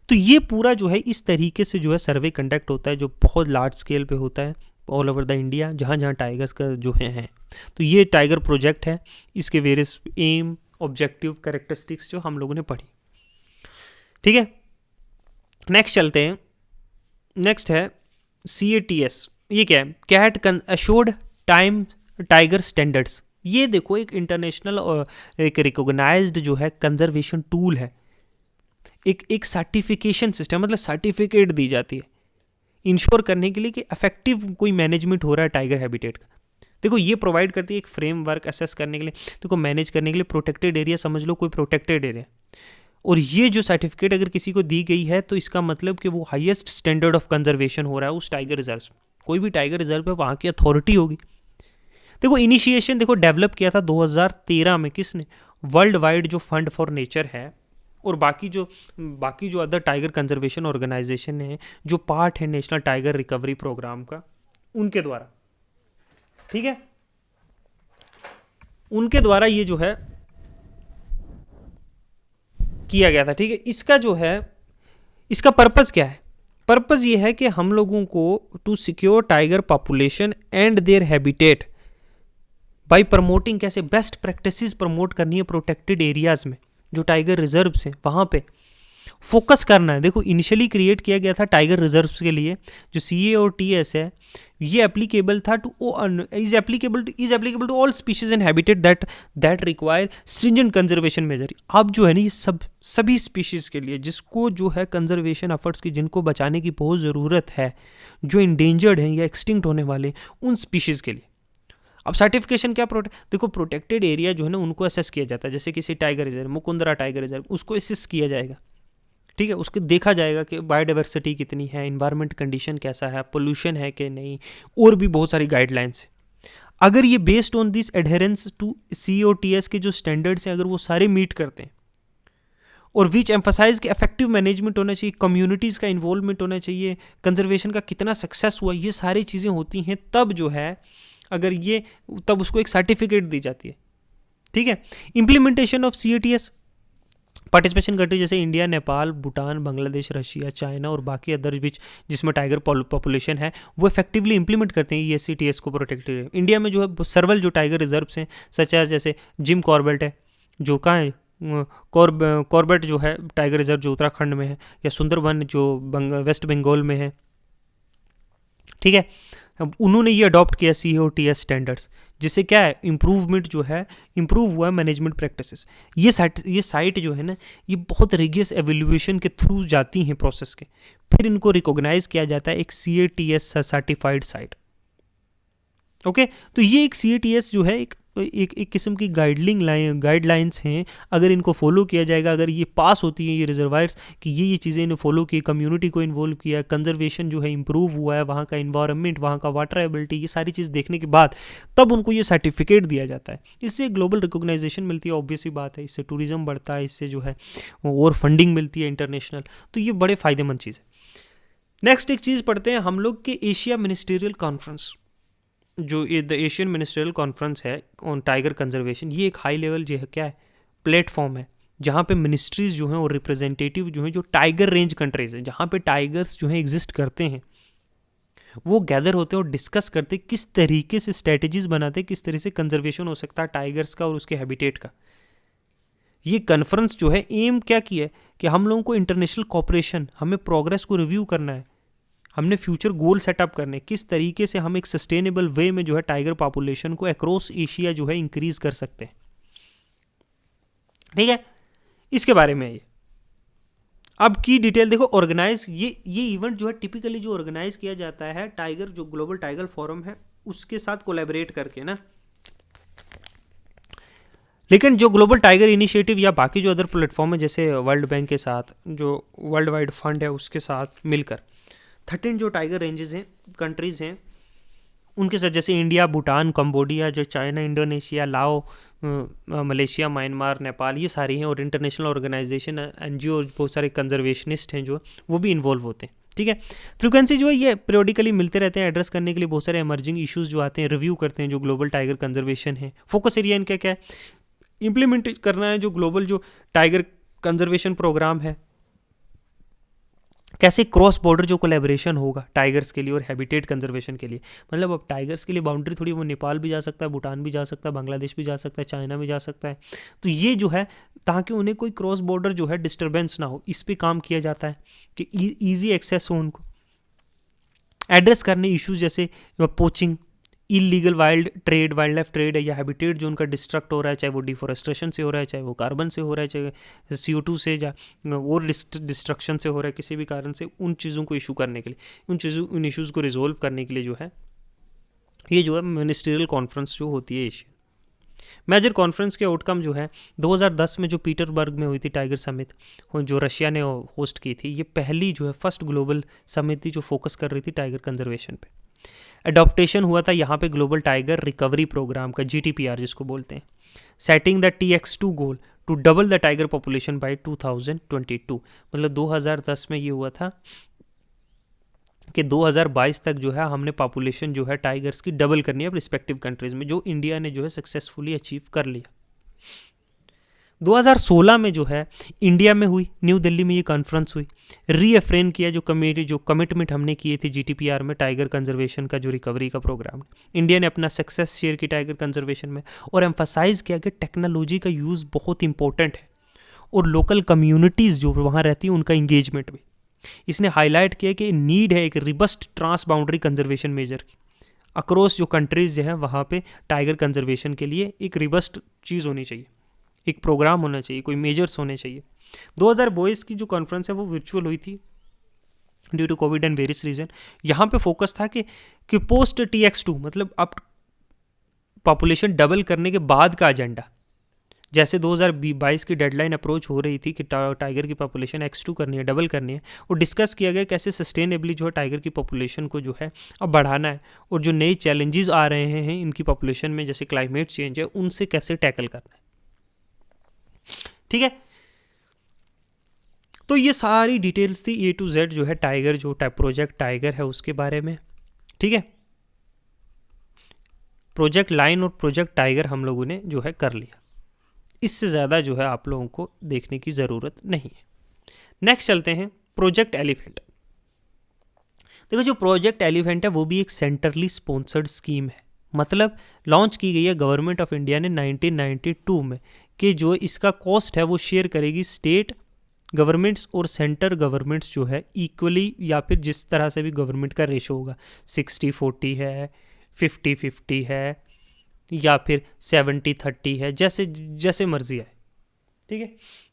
तो ये पूरा जो है इस तरीके से जो है सर्वे कंडक्ट होता है, जो बहुत लार्ज स्केल पे होता है ऑल ओवर द इंडिया, जहाँ जहाँ टाइगर्स का जो है। तो ये टाइगर प्रोजेक्ट है, इसके वेरियस एम, ऑब्जेक्टिव, कैरेक्टरिस्टिक्स जो हम लोगों ने पढ़ी। ठीक है, नेक्स्ट चलते हैं। नेक्स्ट है CATS। ये क्या है, cat assured time tiger standards. ये देखो एक इंटरनेशनल और एक रिकॉग्नाइज्ड जो है कंजर्वेशन टूल है, एक सर्टिफिकेशन सिस्टम, मतलब सर्टिफिकेट दी जाती है इंश्योर करने के लिए कि इफेक्टिव कोई मैनेजमेंट हो रहा है टाइगर हैबिटेट का। देखो ये प्रोवाइड करती है एक फ्रेमवर्क असेस करने के लिए, देखो मैनेज करने के लिए। प्रोटेक्टेड एरिया समझ लो कोई प्रोटेक्टेड एरिया, और ये जो सर्टिफिकेट अगर किसी को दी गई है तो इसका मतलब कि वो हाईएस्ट स्टैंडर्ड ऑफ कंजर्वेशन हो रहा है उस टाइगर रिजर्व। कोई भी टाइगर रिजर्व है वहाँ की अथॉरिटी होगी। देखो इनिशिएशन देखो डेवलप किया था 2013 में, किसने, वर्ल्ड वाइड जो फंड फॉर नेचर है और बाकी जो अदर टाइगर कंजर्वेशन ऑर्गेनाइजेशन है जो पार्ट है नेशनल टाइगर रिकवरी प्रोग्राम का, उनके द्वारा। ठीक है, उनके द्वारा ये जो है किया गया था। ठीक है, इसका जो है इसका पर्पस क्या है, पर्पस ये है कि हम लोगों को to secure tiger population and their habitat by promoting, कैसे बेस्ट प्रैक्टिसेस प्रमोट करनी है प्रोटेक्टेड एरियाज में, जो टाइगर रिजर्व्स हैं वहाँ पे फोकस करना है। देखो इनिशियली क्रिएट किया गया था टाइगर रिजर्व्स के लिए, जो CAOTS है ये एप्लीकेबल था to is applicable to all species and habitat that require stringent conservation measure. अब जो है ना ये सभी स्पीशीज़ के लिए जिसको जो है कंजर्वेशन एफर्ट्स की, जिनको बचाने की बहुत ज़रूरत है, जो इंडेंजर्ड हैं या एक्सटिंक्ट होने वाले, उन स्पीशीज़ के लिए। अब सर्टिफिकेशन क्या, देखो प्रोटेक्टेड एरिया जो है ना उनको असेस किया जाता है, जैसे किसी tiger reserve, Mukundra tiger reserve, उसको असेस किया जाएगा। ठीक है, उसको देखा जाएगा कि बायोडाइवर्सिटी कितनी है, इन्वायरमेंट कंडीशन कैसा है, पोल्यूशन है कि नहीं, और भी बहुत सारी गाइडलाइंस है। अगर ये based on this adherence to CAOTS के जो स्टैंडर्ड्स हैं अगर वो सारे मीट करते हैं, और विच एम्फसाइज कि इफेक्टिव मैनेजमेंट होना चाहिए, कम्युनिटीज़ का इन्वॉल्वमेंट होना चाहिए, कंजर्वेशन का कितना सक्सेस हुआ, ये सारी चीज़ें होती हैं, तब जो है तब उसको एक सर्टिफिकेट दी जाती है। ठीक है, implementation of CATS, participation country जैसे India, Nepal, Bhutan, Bangladesh, Russia, China और बाकी अदर विच जिसमें टाइगर पॉपुलेशन है, वो इफेक्टिवली इंप्लीमेंट करते हैं ESCTS को प्रोटेक्ट। इंडिया में जो है सर्वल जो टाइगर रिजर्व्स हैं, सच एज जैसे जिम कॉर्बेट है जो कहाँ है, कॉर्बेट जो है टाइगर रिजर्व जो उत्तराखंड में है, या सुंदरबन जो वेस्ट बंगाल में है, ठीक है। अब उन्होंने ये अडॉप्ट किया COTS स्टैंडर्ड्स, जिससे क्या है इम्प्रूवमेंट जो है इम्प्रूव हुआ है मैनेजमेंट प्रैक्टिसेस। ये साइट जो है ना, ये बहुत रिगियस एवेल्यूएशन के थ्रू जाती हैं प्रोसेस के, फिर इनको रिकॉग्नाइज किया जाता है एक CATS सर्टिफाइड साइट। ओके, तो ये एक CATS जो है एक किस्म की गाइडलाइंस हैं। अगर इनको फॉलो किया जाएगा, अगर ये पास होती हैं ये रिजर्वायर्स कि ये चीज़ें इन्हें फॉलो की, कम्युनिटी को इन्वॉल्व किया, कंजर्वेशन जो है इंप्रूव हुआ है, वहाँ का इन्वायरमेंट, वहाँ का वाटर एबिलिटी, ये सारी चीज़ देखने के बाद तब उनको ये सर्टिफिकेट दिया जाता है। इससे ग्लोबल रिकॉग्नाइजेशन मिलती है, ऑब्वियस ही बात है, इससे टूरिज्म बढ़ता है, इससे जो है और फंडिंग मिलती है इंटरनेशनल, तो ये बड़े फ़ायदेमंद चीज़ है। नेक्स्ट एक चीज़ पढ़ते हैं हम लोग कि एशिया मिनिस्टीरियल कॉन्फ्रेंस, जो द एशियन मिनिस्ट्रियल कॉन्फ्रेंस है ऑन टाइगर कंजर्वेशन, ये एक हाई लेवल जो है क्या है प्लेटफॉर्म है, जहाँ पे मिनिस्ट्रीज जो हैं और रिप्रेजेंटेटिव जो हैं जो टाइगर रेंज कंट्रीज हैं, जहाँ पे टाइगर्स जो हैं एग्जिस्ट करते हैं, वो गैदर होते हैं और डिस्कस करते किस तरीके से स्ट्रेटजीज बनाते, किस तरह से कंजर्वेशन हो सकता है टाइगर्स का और उसके हैबिटेट का। ये कॉन्फ्रेंस जो है एम क्या किया है कि हम लोगों को इंटरनेशनल कॉपरेशन, हमें प्रोग्रेस को रिव्यू करना है, हमने फ्यूचर गोल सेटअप करने, किस तरीके से हम एक सस्टेनेबल वे में जो है टाइगर पॉपुलेशन को अक्रॉस एशिया जो है इंक्रीज कर सकते हैं, ठीक है। इसके बारे में ये अब की डिटेल देखो। ऑर्गेनाइज ये इवेंट जो है टिपिकली जो ऑर्गेनाइज किया जाता है टाइगर जो ग्लोबल टाइगर फोरम है उसके साथ कोलैबोरेट करके ना, लेकिन जो ग्लोबल टाइगर इनिशिएटिव या बाकी जो अदर प्लेटफॉर्म है जैसे वर्ल्ड बैंक के साथ, जो वर्ल्ड वाइड फंड है उसके साथ मिलकर 13 जो टाइगर रेंजेस हैं, कंट्रीज़ हैं, उनके साथ जैसे इंडिया, भूटान, कंबोडिया, जो चाइना, इंडोनेशिया, लाओ, मलेशिया, म्यांमार, नेपाल, ये सारी हैं, और इंटरनेशनल ऑर्गेनाइजेशन, NGO, बहुत सारे कंजर्वेशनिस्ट हैं जो वो भी इन्वॉल्व होते हैं, ठीक है। फ्रीक्वेंसी जो है ये पीरियडिकली मिलते रहते हैं, एड्रेस करने के लिए बहुत सारे एमर्जिंग इश्यूज जो आते हैं, रिव्यू करते हैं जो ग्लोबल टाइगर कंजर्वेशन है। फोकस एरिया इनका क्या है, इम्प्लीमेंट करना है जो ग्लोबल जो टाइगर कंजर्वेशन प्रोग्राम है, कैसे क्रॉस बॉर्डर जो कोलैबोरेशन होगा टाइगर्स के लिए और हैबिटेट कंजर्वेशन के लिए। मतलब अब टाइगर्स के लिए बाउंड्री थोड़ी, वो नेपाल भी जा सकता है, भूटान भी जा सकता है, बांग्लादेश भी जा सकता है, चाइना भी जा सकता है, तो ये जो है ताकि उन्हें कोई क्रॉस बॉर्डर जो है डिस्टर्बेंस ना हो, इस पे काम किया जाता है कि ईजी एक्सेस हो उनको। एड्रेस करने इश्यूज जैसे poaching, illegal wild trade, wild life trade है, या हैबिटेट जो उनका डिस्ट्रक्ट हो रहा है, चाहे वो डिफोरेस्ट्रेशन से हो रहा है, चाहे वो कार्बन से हो रहा है, चाहे CO2 से, या और डिस्ट्रक्शन से हो रहा है, किसी भी कारण से, उन चीज़ों को इशू करने के लिए, उन इश्यूज़ को रिजोल्व करने के लिए जो है ये जो है मिनिस्ट्रियल कॉन्फ्रेंस जो होती है एशिया। मेजर कॉन्फ्रेंस के आउटकम जो है 2010 में जो पीटरबर्ग में हुई थी टाइगर समिट, जो रशिया ने होस्ट की थी, ये पहली जो है फर्स्ट ग्लोबल समिट थी जो फोकस कर रही थी टाइगर कंजर्वेशन पे। एडॉप्टेशन हुआ था यहाँ पे ग्लोबल टाइगर रिकवरी प्रोग्राम का, GTPR जिसको बोलते हैं, setting the TX2 goal to double the tiger population by 2022। मतलब 2010 में ये हुआ था कि 2022 तक जो है हमने पॉपुलेशन जो है टाइगर्स की डबल करनी है रिस्पेक्टिव कंट्रीज में, जो इंडिया ने जो है सक्सेसफुली अचीव कर लिया। 2016 में जो है इंडिया में हुई, न्यू दिल्ली में ये कॉन्फ्रेंस हुई, रीअफ्रेम किया जो कमिटमेंट हमने किए थे GTPR में टाइगर कंजर्वेशन का, जो रिकवरी का प्रोग्राम, इंडिया ने अपना सक्सेस शेयर की टाइगर कंजर्वेशन में, और एम्फसाइज किया कि टेक्नोलॉजी का यूज़ बहुत इंपॉर्टेंट है और लोकल कम्युनिटीज़ जो वहाँ रहती हैं उनका इंगेजमेंट भी। इसने हाईलाइट किया कि नीड है एक रिबस्ट ट्रांस बाउंड्री कंजर्वेशन मेजर की, अक्रॉस जो कंट्रीज़ जो है वहाँ पे टाइगर कंजर्वेशन के लिए एक रिबस्ट चीज़ होनी चाहिए, एक प्रोग्राम होना चाहिए, कोई मेजर्स होने चाहिए। 2022 की जो कॉन्फ्रेंस है वो वर्चुअल हुई थी due to Covid and various reason. यहाँ पे फोकस था कि पोस्ट TX2, मतलब अब पॉपुलेशन डबल करने के बाद का एजेंडा, जैसे 2022 की डेडलाइन अप्रोच हो रही थी कि टाइगर की पॉपुलेशन X2 करनी है, डबल करनी है, और डिस्कस किया गया कैसे सस्टेनेबली जो है टाइगर की पॉपुलेशन को जो है अब बढ़ाना है, और जो नए चैलेंजेस आ रहे हैं इनकी पॉपुलेशन में जैसे क्लाइमेट चेंज है उनसे कैसे टैकल करना है, ठीक है। तो ये सारी डिटेल्स थी A to Z जो है टाइगर, जो प्रोजेक्ट टाइगर है उसके बारे में, ठीक है। प्रोजेक्ट लाइन और प्रोजेक्ट टाइगर हम लोगों ने जो है कर लिया। इससे ज़्यादा जो है आप लोगों को देखने की ज़रूरत नहीं है। नेक्स्ट चलते हैं प्रोजेक्ट एलिफेंट। देखो जो प्रोजेक्ट एलिफेंट है वो भी एक सेंट्रली स्पॉन्सर्ड स्कीम है, मतलब लॉन्च की गई है गवर्नमेंट ऑफ इंडिया ने 1992 में, कि जो इसका कॉस्ट है वो शेयर करेगी स्टेट गवर्नमेंट्स और सेंटर गवर्नमेंट्स जो है इक्वली, या फिर जिस तरह से भी गवर्नमेंट का रेशो होगा, 60-40 है, 50-50 है, या फिर 70-30 है, जैसे जैसे मर्जी है, ठीक है,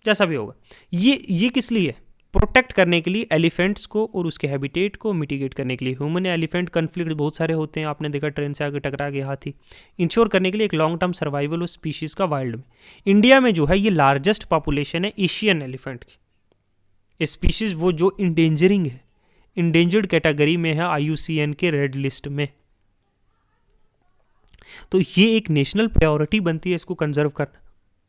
जैसा भी होगा। ये किस लिए? प्रोटेक्ट करने के लिए एलिफेंट्स को और उसके हैबिटेट को मिटिगेट करने के लिए। ह्यूमन एलिफेंट कन्फ्लिक्ट बहुत सारे होते हैं, आपने देखा ट्रेन से आगे टकरा गया हाथी। इंश्योर करने के लिए एक long term survival of species का वाइल्ड में। इंडिया में जो है ये लार्जेस्ट पॉपुलेशन है एशियन एलिफेंट की। स्पीशीज़ वो जो इंडेंजरिंग है, इंडेंजर्ड कैटेगरी में है IUCN के रेड लिस्ट में। तो ये एक नेशनल प्रायोरिटी बनती है इसको कंजर्व करना।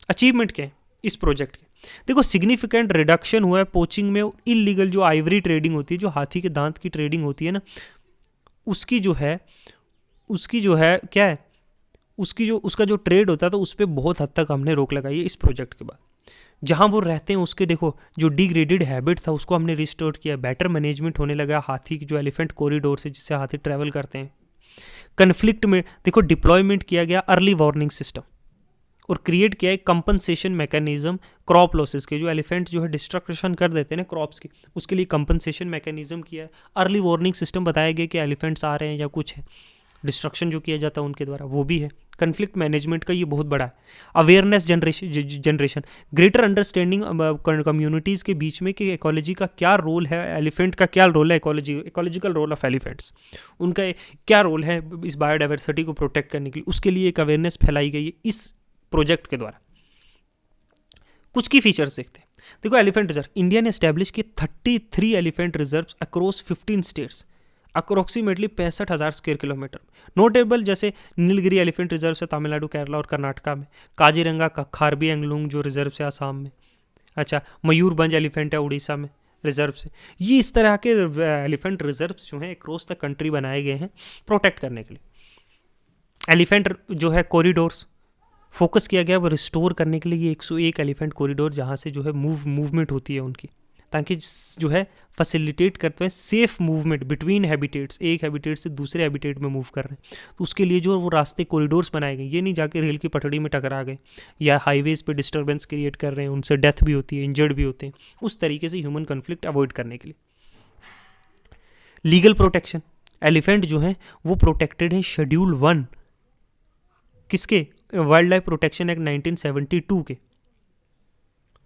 अचीवमेंट क्या है इस प्रोजेक्ट के? देखो सिग्निफिकेंट रिडक्शन हुआ है पोचिंग में। इलीगल जो आइवरी ट्रेडिंग होती है, जो हाथी के दांत की ट्रेडिंग होती है ना, उसकी जो है क्या है, उसका जो ट्रेड होता है, तो उस पर बहुत हद तक हमने रोक लगाई है इस प्रोजेक्ट के बाद। जहाँ वो रहते हैं उसके देखो जो डिग्रेडेड हैबिट था उसको हमने रिस्टोर किया। बेटर मैनेजमेंट होने लगा हाथी की जो एलिफेंट कॉरिडोर से जिससे हाथी ट्रैवल करते हैं। कन्फ्लिक्ट में देखो डिप्लॉयमेंट किया गया अर्ली वार्निंग सिस्टम, और क्रिएट किया एक कंपनसेशन मैकेनिज्म क्रॉप लॉसेस के। जो एलिफेंट जो है डिस्ट्रक्शन कर देते हैं ना क्रॉप्स की, उसके लिए कंपनसेशन मैकेनिज्म किया है। अर्ली वार्निंग सिस्टम बताया गया कि एलिफेंट्स आ रहे हैं या कुछ है, डिस्ट्रक्शन जो किया जाता है उनके द्वारा वो भी है। कन्फ्लिक्ट मैनेजमेंट का ये बहुत बड़ा है। Awareness generation, greater understanding communities के बीच में कि इकोलॉजी का क्या रोल है, एलिफेंट का क्या रोल है, इकोलॉजिकल रोल ऑफ एलिफेंट्स, उनका क्या रोल है इस बायोडाइवर्सिटी को प्रोटेक्ट करने के लिए, उसके लिए एक अवेयरनेस फैलाई गई है इस प्रोजेक्ट के द्वारा। कुछ की फीचर्स देखते हैं। देखो एलिफेंट रिजर्व, इंडिया ने एस्टैब्लिश किए 33 elephant reserves across 15 states, approximately 65,000 square kilometre. Notable जैसे नीलगिरी एलिफेंट रिजर्व से तमिलनाडु, केरला और कर्नाटका में। काजीरंगा का खारबी एंगलुंग जो रिजर्व से आसाम में। अच्छा, मयूरभंज एलिफेंट है उड़ीसा में रिजर्व से। ये इस तरह के एलिफेंट रिजर्व्स जो हैं अक्रॉस द कंट्री बनाए गए हैं प्रोटेक्ट करने के लिए। एलिफेंट जो है कॉरिडोर्स फोकस किया गया वो रिस्टोर करने के लिए। ये 101 एलिफेंट कॉरिडोर जहाँ से जो है मूवमेंट होती है उनकी, ताकि जो है फैसिलिटेट करते हैं सेफ मूवमेंट बिटवीन हैबिटेट्स, एक हैबिटेट से दूसरे हैबिटेट में मूव कर रहे हैं, तो उसके लिए जो वो रास्ते कॉरिडोर्स बनाए गए। ये नहीं जाके रेल की पटड़ी में टकरा गए या हाईवेज पे डिस्टर्बेंस क्रिएट कर रहे हैं, उनसे डेथ भी होती है, इंजर्ड भी होते हैं। उस तरीके से ह्यूमन कन्फ्लिक्ट अवॉइड करने के लिए। लीगल प्रोटेक्शन, एलिफेंट जो है वो प्रोटेक्टेड है शेड्यूल 1 किसके, वाइल्ड लाइफ प्रोटेक्शन एक्ट 1972 के,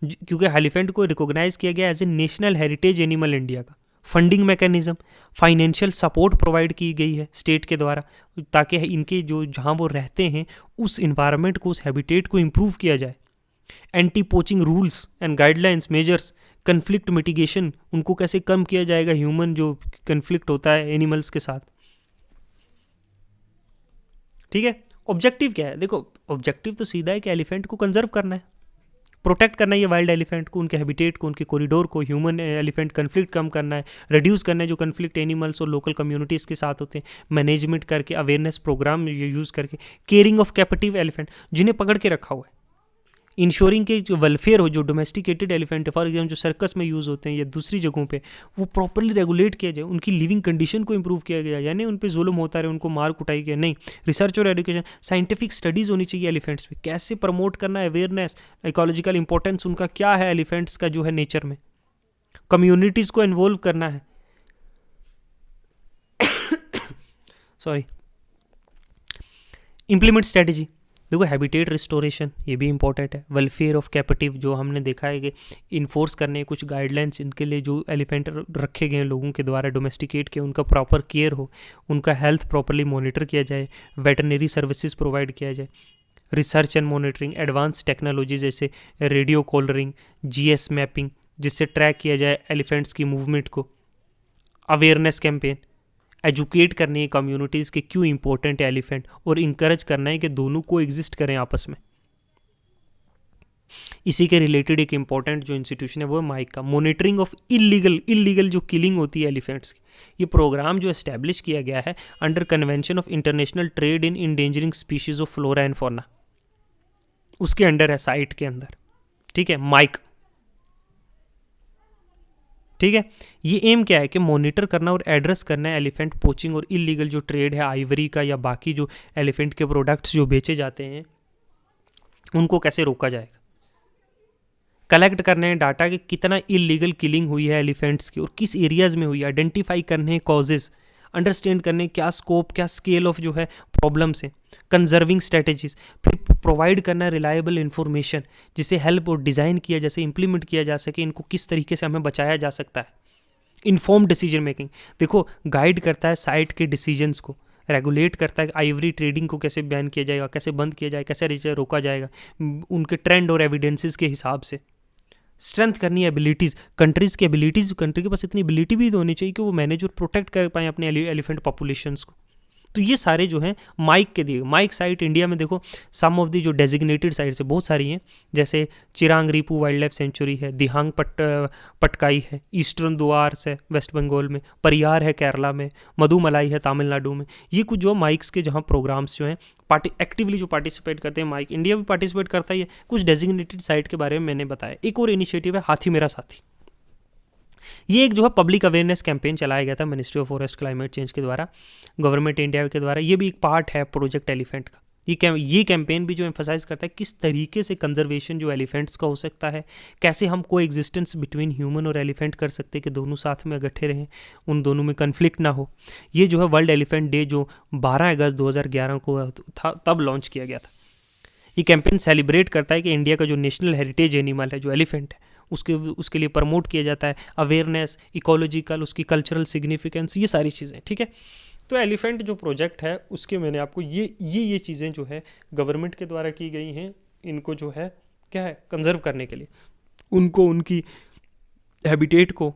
क्योंकि एलिफेंट को रिकॉग्नाइज किया गया as a national heritage animal India का। Funding mechanism, financial support provide की गई है स्टेट के द्वारा, ताकि इनके जो जहाँ वो रहते हैं उस इन्वायरमेंट को, उस हैबिटेट को इम्प्रूव किया जाए। Anti poaching rules and guidelines measures, conflict mitigation, उनको कैसे कम किया जाएगा ह्यूमन जो कन्फ्लिक्ट होता है एनिमल्स के साथ, ठीक है। ऑब्जेक्टिव क्या है? देखो ऑब्जेक्टिव तो सीधा है कि एलिफेंट को कंजर्व करना है, प्रोटेक्ट करना है ये वाइल्ड एलिफेंट को, उनके हैबिटेट को, उनके कॉरिडोर को। ह्यूमन एलिफेंट कन्फ्लिक्ट कम करना है, रिड्यूस करना है जो कन्फ्लिक्ट एनिमल्स और लोकल कम्युनिटीज़ के साथ होते हैं, मैनेजमेंट करके, अवेयरनेस प्रोग्राम यूज़ करके, केयरिंग ऑफ कैप्टिव एलिफेंट जिन्हें पकड़ के रखा हुआ है, इंश्योरिंग के जो वेलफेयर हो, जो डोमेस्टिकेटेड एलिफेंट है फॉर एग्जाम्पल जो सर्कस में यूज़ होते हैं या दूसरी जगहों पे, वो प्रॉपरली रेगुलेट किया जाए, उनकी लिविंग कंडीशन को इंप्रूव किया गया, यानी उन पे जुल्म होता रहे, उनको मार कुटाई किया नहीं। रिसर्च और एजुकेशन, साइंटिफिक स्टडीज़ होनी चाहिए एलिफेंट्स पे, कैसे प्रमोट करना है अवेयरनेस, इकोलॉजिकल इंपॉर्टेंस उनका क्या है एलिफेंट्स का जो है नेचर में, कम्युनिटीज़ को इन्वॉल्व करना है। सॉरी, इम्प्लीमेंट स्ट्रेटजी, देखो हैबिटेट रिस्टोरेशन ये भी इंपॉर्टेंट है। वेलफेयर ऑफ कैप्टिव जो हमने देखा है कि इन्फोर्स करने कुछ गाइडलाइंस इनके लिए जो एलिफेंट रखे गए हैं लोगों के द्वारा डोमेस्टिकेट के, उनका प्रॉपर केयर हो, उनका हेल्थ प्रॉपरली मॉनिटर किया जाए, वेटरनरी सर्विसेज प्रोवाइड किया जाए। Research and monitoring, advance technology जैसे रेडियो कॉलरिंग, GS मैपिंग जिससे ट्रैक किया जाए एलिफेंट्स की मूवमेंट को। अवेयरनेस कैंपेन, एजुकेट करनी है कम्युनिटीज़ के क्यों इंपॉर्टेंट है एलिफेंट, और इंकरेज करना है कि दोनों को एग्जिस्ट करें आपस में। इसी के रिलेटेड एक इंपॉर्टेंट जो इंस्टीट्यूशन है वो है माइक का, मॉनिटरिंग ऑफ इलीगल जो किलिंग होती है एलिफेंट्स की। ये प्रोग्राम जो एस्टैब्लिश किया गया है under convention of international trade in endangering species of flora and fauna. उसके अंडर है, साइट के अंदर, ठीक है, माइक, ठीक है। ये एम क्या है कि मॉनिटर करना और एड्रेस करना है एलिफेंट पोचिंग और इलीगल जो ट्रेड है आइवरी का या बाकी जो एलिफेंट के प्रोडक्ट्स जो बेचे जाते हैं उनको कैसे रोका जाएगा। कलेक्ट करने हैं डाटा कि कितना इलीगल किलिंग हुई है एलिफेंट्स की और किस एरियाज में हुई है, आइडेंटिफाई करने हैं कॉजेज, अंडरस्टैंड करने क्या स्कोप क्या स्केल ऑफ जो है प्रॉब्लम्स है, कंजर्विंग स्ट्रेटजीज, फिर प्रोवाइड करना रिलायबल इन्फॉर्मेशन जिसे हेल्प और डिज़ाइन किया जैसे इंप्लीमेंट किया जा सके, इनको किस तरीके से हमें बचाया जा सकता है। इन्फॉर्म डिसीजन मेकिंग, देखो गाइड करता है साइट के डिसीजंस को, रेगुलेट करता है आइवरी ट्रेडिंग को कैसे बैन किया जाएगा, कैसे बंद किया जाएगा, कैसे रोका जाएगा उनके ट्रेंड और एविडेंसेस के हिसाब से। स्ट्रेंथ करनी है एबिलिटीज़, कंट्रीज़ की एबिलिटीज़, कंट्री के पास इतनी एबिलिटी भी तो होनी चाहिए कि वो मैनेज और प्रोटेक्ट कर पाएँ अपने एलिफेंट पॉपुलेशंस को। तो ये सारे जो हैं माइक के दिए, माइक साइट इंडिया में देखो सम ऑफ दी जो डेजिग्नेटेड साइट्स है बहुत सारी हैं, जैसे चिरांग रीपू वाइल्ड लाइफ सेंचुरी है, दिहांग पटकाई है, ईस्टर्न दुआर्स है वेस्ट बंगाल में, परियार है केरला में, मधुमलाई है तमिलनाडु में। ये कुछ जो माइक्स के जहाँ प्रोग्राम्स जो हैं एक्टिवली जो पार्टिसिपेट करते हैं, माइक इंडिया भी पार्टिसिपेट करता ही है। कुछ डेजिग्नेटेड साइट के बारे में मैंने बताया। एक और इनिशिएटिव है हाथी मेरा साथी, ये एक जो है पब्लिक अवेयरनेस कैंपेन चलाया गया था ministry of forest climate change के द्वारा, गवर्नमेंट इंडिया के द्वारा। ये भी एक पार्ट है प्रोजेक्ट एलिफेंट का। ये कैंपेन भी जो एम्फसाइज करता है किस तरीके से कंजर्वेशन जो एलिफेंट्स का हो सकता है, कैसे हम को एग्जिस्टेंस बिटवीन ह्यूमन और एलिफेंट कर सकते हैं कि दोनों साथ में इकट्ठे रहें, उन दोनों में कन्फ्लिक्ट ना हो। ये जो है वर्ल्ड एलिफेंट डे जो 12 अगस्त 2011 को था तब लॉन्च किया गया था। ये कैंपेन सेलिब्रेट करता है कि इंडिया का जो नेशनल हेरिटेज एनिमल है जो एलिफेंट है उसके लिए प्रमोट किया जाता है, अवेयरनेस, इकोलॉजिकल, उसकी कल्चरल सिग्निफिकेंस, ये सारी चीज़ें, ठीक है। तो एलिफेंट जो प्रोजेक्ट है उसके मैंने आपको ये चीज़ें जो है गवर्नमेंट के द्वारा की गई हैं, इनको जो है क्या है कंजर्व करने के लिए, उनको उनकी हैबिटेट को,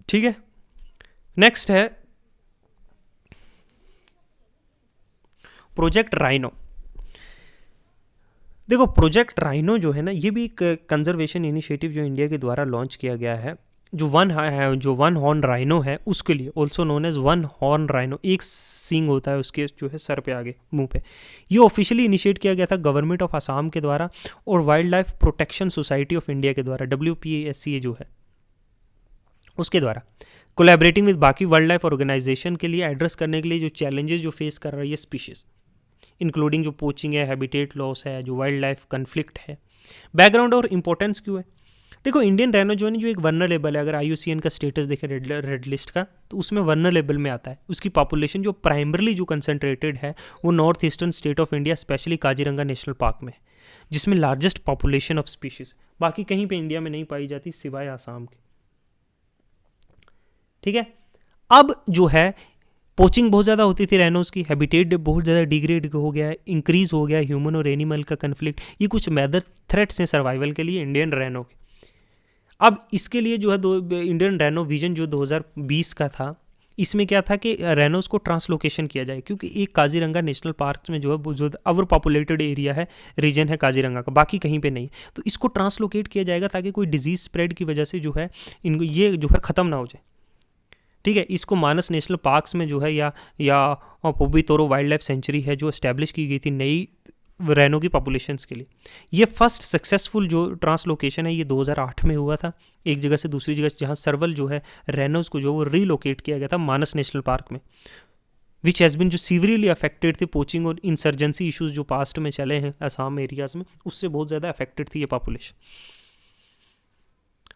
ठीक है। नेक्स्ट है प्रोजेक्ट राइनो। देखो प्रोजेक्ट राइनो जो है ना, ये भी एक कंजर्वेशन इनिशिएटिव जो इंडिया के द्वारा लॉन्च किया गया है। जो वन हॉर्न राइनो है उसके लिए, also known as one horn rhino, एक सींग होता है उसके जो है सर पे आगे मुंह पे। ये ऑफिशियली इनिशिएट किया गया था गवर्नमेंट ऑफ आसाम के द्वारा और wild life protection society of India के द्वारा, WPSCA जो है उसके द्वारा, कोलैबोरेटिंग विद बाकी वाइल्ड लाइफ ऑर्गेनाइजेशन के लिए एड्रेस करने के लिए जो चैलेंजेस जो फेस कर रही है स्पीशीज़, इंक्लूडिंग जो पोचिंग है, हैबिटेट लॉस है, जो वाइल्ड लाइफ कन्फ्लिक्ट है। बैकग्राउंड और इंपॉर्टेंस क्यों है, देखो इंडियन रैनो जो है जो एक वर्नरेबल है, अगर IUCN का स्टेटस देखें रेड लिस्ट का तो उसमें वर्नरेबल में आता है। उसकी पॉपुलेशन जो प्राइमरली जो कंसनट्रेटेड है वो north eastern state of India, specially Kaziranga national park में, जिसमें लार्जेस्ट पॉपुलेशन ऑफ स्पीशीज़, बाकी कहीं पे इंडिया में नहीं पाई जाती सिवाय आसाम के, ठीक है। अब जो है पोचिंग बहुत ज़्यादा होती थी रैनोज की, हैबिटेट बहुत ज़्यादा डिग्रेड हो गया है, इंक्रीज हो गया ह्यूमन और एनिमल का कन्फ्लिक्ट, ये कुछ मेजर थ्रेट्स हैं सर्वाइवल के लिए इंडियन रैनो के। अब इसके लिए जो है इंडियन रैनो विजन जो 2020 का था, इसमें क्या था कि रैनोज को ट्रांसलोकेशन किया जाए, क्योंकि एक काजीरंगा नेशनल पार्क में जो है जो ओवर पॉपुलेटेड एरिया है, रीजन है काजीरंगा का, बाकी कहीं पे नहीं। तो इसको ट्रांसलोकेट किया जाएगा ताकि कोई डिजीज़ स्प्रेड की वजह से जो है इनको ये जो है ख़त्म ना हो जाए, ठीक है। इसको मानस नेशनल पार्क्स में जो है या पोबी तोरो वाइल्ड लाइफ सेंचुरी है जो इस्टेब्लिश की गई थी नई रैनो की पॉपुलेशंस के लिए। ये फर्स्ट सक्सेसफुल जो ट्रांसलोकेशन है ये 2008 में हुआ था, एक जगह से दूसरी जगह, जहाँ सर्वल जो है रैनोज को जो वो रीलोकेट किया गया था मानस नेशनल पार्क में, विच हैज़ बिन जो सीवियरली अफेक्टेड थी पोचिंग और इंसर्जेंसी इशूज़ जो पास्ट में चले हैं असम एरियाज़ में, उससे बहुत ज़्यादा अफेक्टेड थी ये पॉपुलेशन।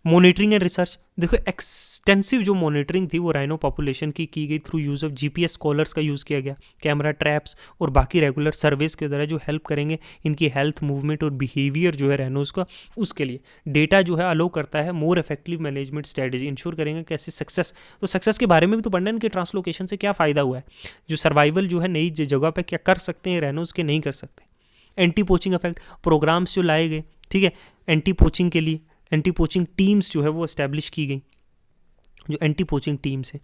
मॉनिटरिंग एंड रिसर्च, देखो एक्सटेंसिव जो मॉनिटरिंग थी वो राइनो पॉपुलेशन की गई through use of GPS collars का यूज़ किया गया, कैमरा ट्रैप्स और बाकी रेगुलर सर्वेस के द्वारा जो हेल्प करेंगे इनकी हेल्थ, मूवमेंट और बिहेवियर जो है रैनोज का, उसके लिए डेटा जो है अलो करता है more effective management strategy ensure करेंगे कैसे सक्सेस। तो सक्सेस के बारे में भी तो पढ़ना है कि ट्रांसलोकेशन से क्या फ़ायदा हुआ है, जो सर्वाइवल जो है नई जगह पर क्या कर सकते हैं रैनोज के नहीं कर सकते। एंटी पोचिंग इफेक्ट प्रोग्राम्स जो लाए गए, ठीक है, एंटी पोचिंग के लिए एंटी पोचिंग टीम्स जो है वो इस्टेब्लिश की गई, जो एंटी पोचिंग टीम्स है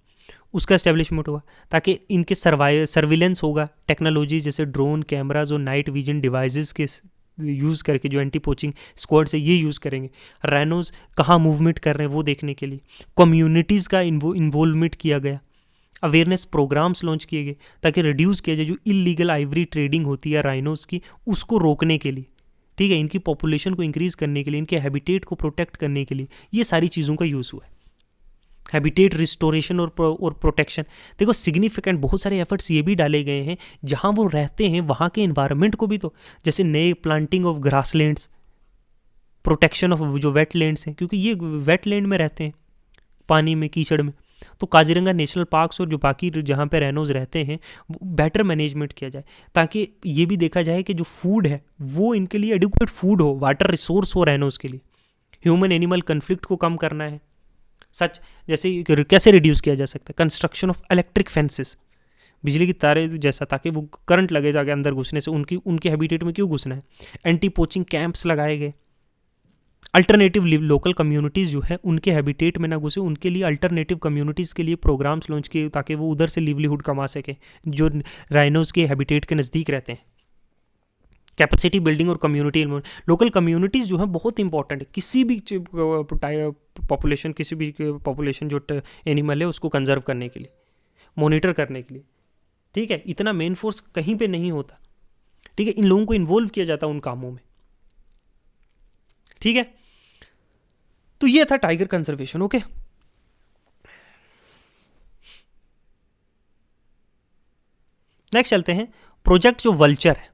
उसका इस्टेब्लिशमेंट हुआ ताकि इनके सर्विलेंस होगा, टेक्नोलॉजी जैसे ड्रोन, कैमराज और नाइट विजन डिवाइसेस के यूज़ करके जो एंटी पोचिंग स्क्वाड से ये यूज़ करेंगे रैनोज कहाँ मूवमेंट कर रहे हैं वो देखने के लिए। कम्युनिटीज़ का इन्वॉल्वमेंट किया गया, अवेयरनेस प्रोग्राम्स लॉन्च किए गए ताकि रिड्यूस किया जाए जो इलीगल आइवरी ट्रेडिंग होती है राइनोज की, उसको रोकने के लिए ठीक है, इनकी पॉपुलेशन को इंक्रीज़ करने के लिए, इनके हैबिटेट को प्रोटेक्ट करने के लिए ये सारी चीज़ों का यूज़ हुआ है। हैबिटेट रिस्टोरेशन और प्रोटेक्शन, देखो सिग्निफिकेंट बहुत सारे एफर्ट्स ये भी डाले गए हैं जहाँ वो रहते हैं वहाँ के इन्वायरमेंट को भी, तो जैसे नए planting of grasslands, protection of जो वेटलैंड्स हैं, क्योंकि ये वेटलैंड में रहते हैं, पानी में, कीचड़ में, तो काजीरंगा नेशनल पार्क्स और जो बाकी जहाँ पे रेनोज रहते हैं वो बेटर मैनेजमेंट किया जाए, ताकि ये भी देखा जाए कि जो फूड है वो इनके लिए एडिक्वेट फूड हो, वाटर रिसोर्स हो रेनोज के लिए। ह्यूमन एनिमल कन्फ्लिक्ट को कम करना है, सच जैसे कैसे रिड्यूस किया जा सकता है, कंस्ट्रक्शन ऑफ इलेक्ट्रिक फेंसेस, बिजली की तारे जैसा, ताकि वो करंट लगे जाके अंदर घुसने से, उनके हैबिटेट में क्यों घुसना है। एंटी पोचिंग कैंप्स लगाए गए, अल्टरनेटिव लोकल कम्युनिटीज़ जो है उनके हैबिटेट में ना घुसे, उनके लिए अल्टरनेटिव कम्युनिटीज़ के लिए प्रोग्राम्स लॉन्च किए ताकि वो उधर से लिवलीहुड कमा सकें जो राइनोज के हैबिटेट के नज़दीक रहते हैं। कैपेसिटी बिल्डिंग और कम्युनिटी, लोकल कम्युनिटीज़ जो है बहुत इंपॉर्टेंट है, किसी भी पॉपुलेशन, किसी भी पॉपुलेशन जो एनिमल है उसको कंजर्व करने के लिए, मॉनिटर करने के लिए, ठीक है। इतना मेन फोर्स कहीं पे नहीं होता, ठीक है, इन लोगों को इन्वॉल्व किया जाता उन कामों में, ठीक है। तो ये था टाइगर कंजर्वेशन, ओके। नेक्स्ट चलते हैं, प्रोजेक्ट जो वल्चर है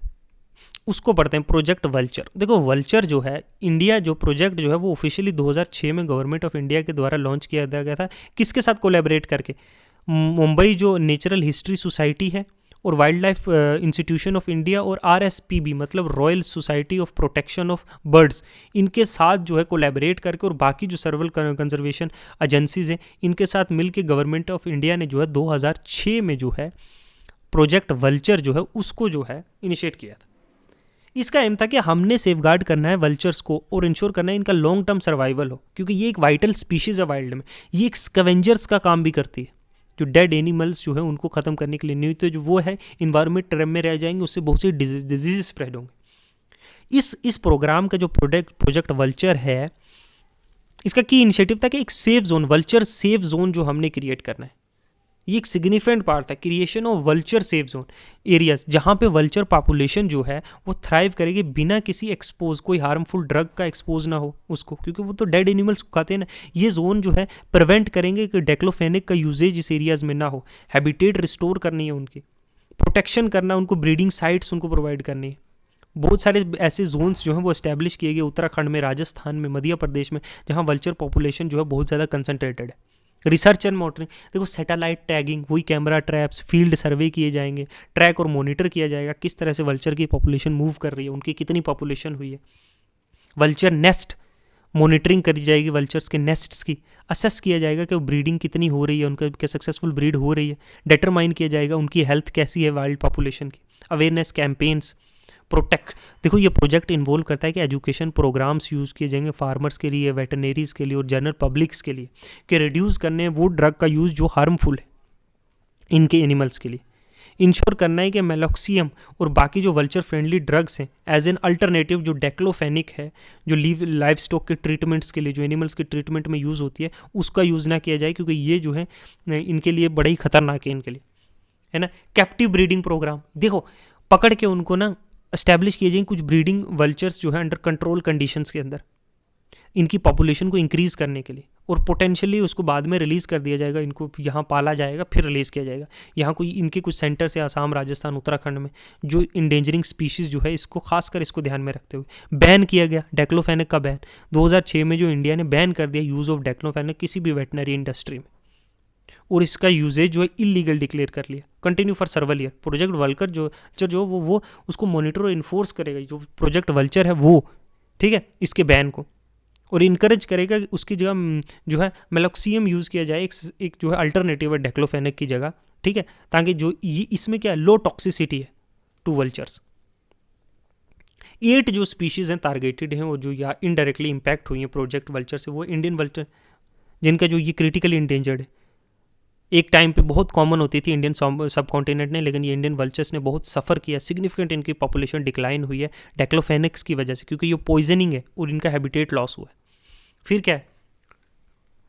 उसको पढ़ते हैं। प्रोजेक्ट वल्चर, देखो वल्चर जो है इंडिया, जो प्रोजेक्ट जो है वो ऑफिशियली 2006 में गवर्नमेंट ऑफ इंडिया के द्वारा लॉन्च किया गया था। किसके साथ कोलैबोरेट करके, मुंबई जो नेचुरल हिस्ट्री सोसाइटी है और wildlife institution of India और RSPB मतलब royal society of protection of birds, इनके साथ जो है कोलैबोरेट करके, और बाकी जो सर्वल कंजर्वेशन एजेंसीज हैं इनके साथ मिलके गवर्नमेंट ऑफ इंडिया ने जो है 2006 में जो है प्रोजेक्ट वल्चर जो है उसको जो है इनिशिएट किया था। इसका एम था कि हमने सेफगार्ड करना है वल्चर्स को और इंश्योर करना है इनका लॉन्ग टर्म सर्वाइवल हो, क्योंकि ये एक वाइटल स्पीशीज़ है वाइल्ड में, ये एक स्कैवेंजर्स का काम भी करती है, जो डेड एनिमल्स जो है उनको ख़त्म करने के लिए, नहीं तो जो वो है इन्वायरमेंट में रह जाएंगे, उससे बहुत सी डिजीज स्प्रेड होंगे। इस प्रोग्राम का जो प्रोजेक्ट वल्चर है, इसका की इनिशिएटिव था कि एक safe zone, vulture safe zone जो हमने क्रिएट करना है। ये एक सिग्निफिकेंट पार्ट था, creation of vulture safe zone areas, जहाँ पे वल्चर पॉपुलेशन जो है वो थ्राइव करेगी बिना किसी एक्सपोज, कोई हार्मफुल ड्रग का एक्सपोज ना हो उसको, क्योंकि वो तो डेड एनिमल्स को खाते हैं ना। ये जोन जो है प्रिवेंट करेंगे कि डेक्लोफेनिक का यूजेज इस एरियाज में ना हो, हैबिटेट रिस्टोर करनी है, उनकी प्रोटेक्शन करना, उनको ब्रीडिंग साइट्स उनको प्रोवाइड करनी है। बहुत सारे ऐसे जोन्स जो हैं वो इस्टेब्लिश किए गए उत्तराखंड में, राजस्थान में, मध्य प्रदेश में, जहाँ वल्चर पॉपुलेशन जो है बहुत ज़्यादा कंसनट्रेटेड है। रिसर्च एंड मॉनिटरिंग, देखो सैटेलाइट टैगिंग हुई, कैमरा ट्रैप्स, फील्ड सर्वे किए जाएंगे, ट्रैक और मॉनिटर किया जाएगा किस तरह से वल्चर की पॉपुलेशन मूव कर रही है, उनकी कितनी पॉपुलेशन हुई है। वल्चर नेस्ट मॉनिटरिंग करी जाएगी, वल्चर्स के नेस्ट्स की असेस किया जाएगा कि वो ब्रीडिंग कितनी हो रही है, उनका सक्सेसफुल ब्रीड हो रही है, डिटरमाइन किया जाएगा उनकी हेल्थ कैसी है वाइल्ड पॉपुलेशन की। अवेयरनेस कैंपेन्स, प्रोटेक्ट, देखो ये प्रोजेक्ट इन्वॉल्व करता है कि एजुकेशन प्रोग्राम्स यूज़ किए जाएंगे फार्मर्स के लिए, वेटनरीज के लिए और जनरल पब्लिक्स के लिए, कि रिड्यूस करने वो ड्रग का यूज़ जो हार्मफुल है इनके एनिमल्स के लिए। इंश्योर करना है कि मेलॉक्सियम और बाकी जो वल्चर फ्रेंडली ड्रग्स हैं एज एन अल्टरनेटिव, जो डेक्लोफेनिक है, जो लाइव स्टॉक के ट्रीटमेंट्स के लिए, जो एनिमल्स के ट्रीटमेंट में यूज़ होती है, उसका यूज़ ना किया जाए, क्योंकि ये जो है इनके लिए बड़ा ही खतरनाक है इनके लिए, है ना। कैप्टिव ब्रीडिंग प्रोग्राम, देखो पकड़ के उनको ना एस्टैब्लिश किए जाएंगे कुछ ब्रीडिंग वल्चर्स जो है अंडर कंट्रोल कंडीशंस के अंदर, इनकी पॉपुलेशन को इंक्रीज़ करने के लिए, और पोटेंशियली उसको बाद में रिलीज़ कर दिया जाएगा, इनको यहाँ पाला जाएगा फिर रिलीज़ किया जाएगा। यहाँ कोई इनके कुछ सेंटर्स है आसाम, राजस्थान, उत्तराखंड में, जो इंडेंजरिंग स्पीशीज़ जो है इसको खासकर इसको ध्यान में रखते हुए बैन किया गया। डेक्लोफेनिक का बैन 2006 में जो इंडिया ने बैन कर दिया यूज़ ऑफ डेक्लोफेनिक किसी भी वेटनरी इंडस्ट्री में, और इसका यूजेज जो है इलीगल डिक्लेयर कर लिया। Continue for सर्वल year, project vulture जो वो उसको मॉनिटर और इन्फोर्स करेगा, जो प्रोजेक्ट वल्चर है वो, ठीक है, इसके बैन को, और इनकरेज करेगा कि उसकी जगह जो है मेलॉक्सियम यूज़ किया जाए, एक जो है अल्टरनेटिव है डेक्लोफेनिक की जगह, ठीक है, ताकि जो ये इसमें क्या लो टॉक्सिसिटी है टू वल्चर्स। 8 जो स्पीशीज़ हैं टारगेटेड हैं और जो या इनडायरेक्टली इम्पैक्ट हुई हैं प्रोजेक्ट वल्चर से, वो इंडियन वल्चर जिनका जो ये क्रिटिकली इंडेंजर्ड है, एक टाइम पे बहुत कॉमन होती थी इंडियन सब कॉन्टिनेंट ने, लेकिन ये इंडियन वल्चर्स ने बहुत सफ़र किया, सिग्निफिकेंट इनकी पॉपुलेशन डिक्लाइन हुई है डेक्लोफेनिक्स की वजह से, क्योंकि ये पॉइजनिंग है और इनका हैबिटेट लॉस हुआ है। फिर क्या है,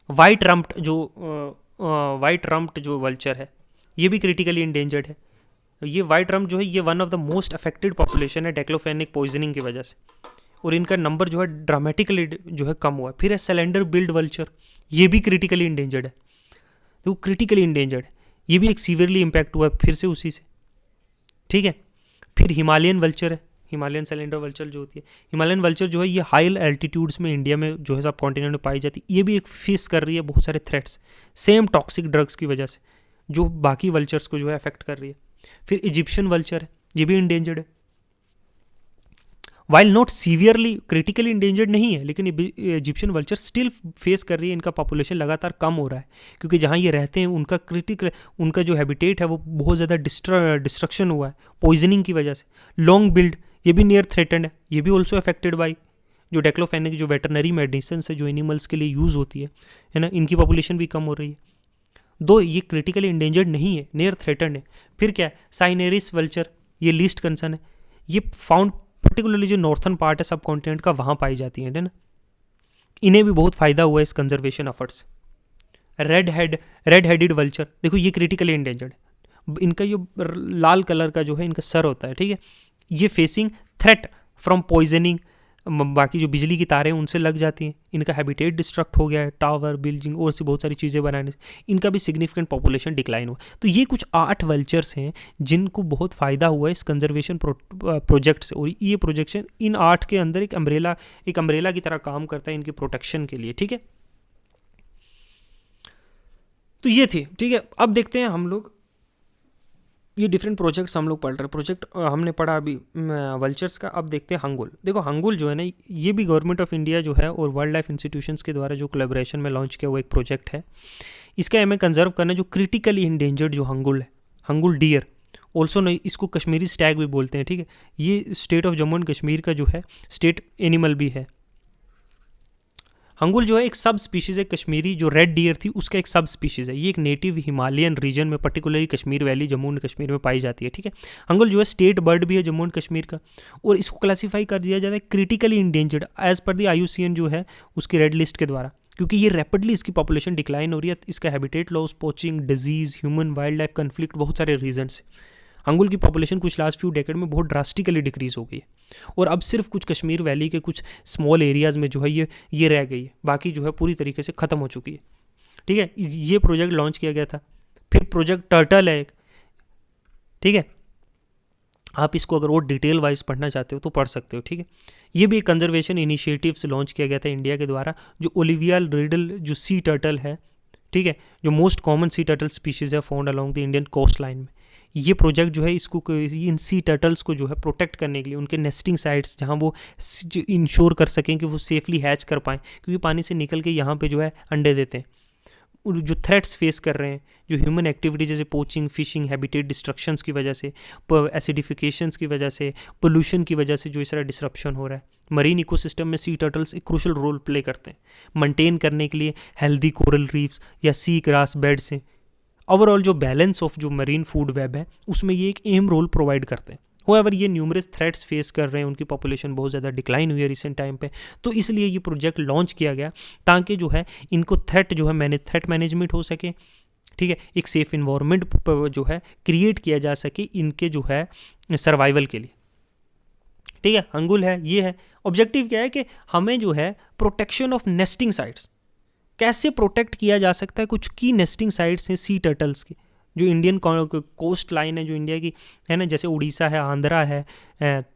वाइट रम्प्ट जो वल्चर है ये भी क्रिटिकली इंडेंजर्ड है। ये वाइट रम्प जो है ये one of the most affected population है डेक्लोफेनिक पॉइजनिंग की वजह से। और इनका नंबर जो है ड्रामेटिकली जो है कम हुआ है। फिर है सिलेंडर बिल्ड वल्चर, ये भी क्रिटिकली इंडेंजर्ड है। तो क्रिटिकली इंडेंजर्ड है, ये भी एक सीवियरली इम्पैक्ट हुआ है फिर से उसी से, ठीक है। फिर हिमालयन वल्चर है, हिमालयन सिलेंडर वल्चर जो होती है, हिमालयन वल्चर जो है ये हाई एल्टीट्यूड्स में इंडिया में जो है सब कॉन्टिनेंट में पाई जाती है। ये भी एक फेस कर रही है बहुत सारे थ्रेट्स, सेम टॉक्सिक ड्रग्स की वजह से, जो बाकी वल्चर्स को जो है अफेक्ट कर रही है। फिर इजिप्शियन वल्चर है, ये भी इंडेंजर्ड है, while not severely critically endangered नहीं है, लेकिन इजिप्शियन वल्चर स्टिल फेस कर रही है। इनका पॉपुलेशन लगातार कम हो रहा है, क्योंकि जहाँ ये रहते हैं उनका जो हैबिटेट है वो बहुत ज़्यादा डिस्ट्रक्शन हुआ है पॉइजनिंग की वजह से। लॉन्ग बिल्ड, ये भी नियर थ्रेटेंड है, ये भी ऑल्सो अफेक्टेड बाई जो डेक्लोफेनेक जो वेटरनरी मेडिसिन है जो एनिमल्स के लिए यूज़ होती है ना, इनकी पॉपुलेशन भी कम हो रही है। दो ये क्रिटिकली इंडेंजर्ड नहीं है, नियर थ्रेटेंड है। फिर क्या है, साइनेरिस वल्चर, ये लीस्ट कंसर्न है, ये फाउंड पर्टिकुलरली जो नॉर्थन पार्ट है सब कॉन्टिनेंट का वहाँ पाई जाती है ना, इन्हें भी बहुत फ़ायदा हुआ है इस conservation efforts. Red headed vulture, देखो ये क्रिटिकली इंडेंजर्ड है, इनका जो लाल कलर का जो है इनका सर होता है, ठीक है, ये फेसिंग थ्रेट फ्रॉम पॉइजनिंग, बाकी जो बिजली की तारें उनसे लग जाती हैं, इनका हैबिटेट डिस्ट्रक्ट हो गया है, टावर बिल्डिंग और से बहुत सारी चीज़ें बनाने से इनका भी सिग्निफिकेंट पॉपुलेशन डिक्लाइन हुआ। तो ये कुछ 8 वल्चर्स हैं जिनको बहुत फ़ायदा हुआ है इस कंजर्वेशन प्रोजेक्ट से, और ये प्रोजेक्शन इन 8 के अंदर एक अम्ब्रेला की तरह काम करता है इनकी प्रोटेक्शन के लिए, ठीक है। तो ये थी, ठीक है। अब देखते हैं हम लोग ये डिफरेंट प्रोजेक्ट्स हम लोग पढ़ रहे हैं। प्रोजेक्ट हमने पढ़ा अभी वल्चर्स का, अब देखते हैं हंगुल। देखो हंगुल जो है ना, ये भी गवर्नमेंट ऑफ इंडिया जो है और वाइल्ड लाइफ इंस्टीट्यूशंस के द्वारा जो कोलैबोरेशन में लॉन्च किया हुआ एक प्रोजेक्ट है। इसका एम है कंजर्व करना जो क्रिटिकली इंडेंजर्ड जो हंगुल है, हंगुल डियर ऑल्सो नहीं, इसको कश्मीरी स्टैग भी बोलते हैं, ठीक है। ये state of Jammu and Kashmir का जो है स्टेट एनिमल भी है। हंगुल जो है एक सब स्पीशीज़ है, कश्मीरी जो रेड डियर थी उसका एक सब स्पीशीज़ है। ये एक नेटिव हिमालयन रीजन में particularly Kashmir valley Jammu and Kashmir में पाई जाती है, ठीक है। हंगुल जो है स्टेट बर्ड भी है जम्मू एंड कश्मीर का, और इसको क्लासीफाई कर दिया जाता है critically endangered as per the IUCN जो है उसकी रेड लिस्ट के द्वारा, क्योंकि ये रैपिडली इसकी पॉपुलेशन डिक्लाइन हो रही है। इसका habitat loss, poaching, disease, human wild life conflict, बहुत सारे रीजन से हंगुल की पॉपुलेशन कुछ लास्ट फ्यू डेकेड में बहुत ड्रास्टिकली डिक्रीज हो गई है, और अब सिर्फ कुछ कश्मीर वैली के कुछ स्मॉल एरियाज़ में जो है ये रह गई है, बाकी जो है पूरी तरीके से ख़त्म हो चुकी है, ठीक है। ये प्रोजेक्ट लॉन्च किया गया था। फिर प्रोजेक्ट टर्टल है एक, ठीक है, आप इसको अगर और डिटेल वाइज पढ़ना चाहते हो तो पढ़ सकते हो, ठीक है। ये भी एक कंजर्वेशन इनिशिएटिव से लॉन्च किया गया था इंडिया के द्वारा, जो ओलिविया रिडल जो सी टर्टल है, ठीक है, जो most common sea turtle species है found along the Indian coastline में। ये प्रोजेक्ट जो है इसको इन सी टर्टल्स को जो है प्रोटेक्ट करने के लिए उनके नेस्टिंग साइट्स जहाँ वो इंश्योर कर सकें कि वो सेफली हैच कर पाएँ, क्योंकि पानी से निकल के यहाँ पे जो है अंडे देते हैं। जो थ्रेट्स फेस कर रहे हैं, जो ह्यूमन एक्टिविटी जैसे पोचिंग, फिशिंग, हैबिटेट डिस्ट्रक्शंस की वजह से, एसिडिफिकेशंस की वजह से, पोल्यूशन की वजह से जो इस तरह डिसरप्शन हो रहा है, मरीन इकोसिस्टम में सी टर्टल्स एक क्रूशल रोल प्ले करते हैं मेंटेन करने के लिए हेल्दी कोरल रीफ्स या सी ग्रास बेड्स हैं। ओवरऑल जो बैलेंस ऑफ जो मरीन फूड वेब है उसमें ये एक अहम रोल प्रोवाइड करते हैं। होएवर ये न्यूमरस थ्रेट्स फेस कर रहे हैं, उनकी पॉपुलेशन बहुत ज़्यादा डिक्लाइन हुई है रिसेंट टाइम पे, तो इसलिए ये प्रोजेक्ट लॉन्च किया गया ताकि जो है इनको थ्रेट जो है थ्रेट मैनेजमेंट हो सके, ठीक है, एक सेफ इन्वायरमेंट जो है क्रिएट किया जा सके इनके जो है सर्वाइवल के लिए, ठीक है। हंगुल है, ये है। ऑब्जेक्टिव क्या है कि हमें जो है प्रोटेक्शन ऑफ नेस्टिंग साइट्स कैसे प्रोटेक्ट किया जा सकता है। कुछ की नेस्टिंग साइट्स हैं सी टर्टल्स की, जो इंडियन कोस्ट लाइन है जो इंडिया की है ना, जैसे उड़ीसा है, आंध्रा है,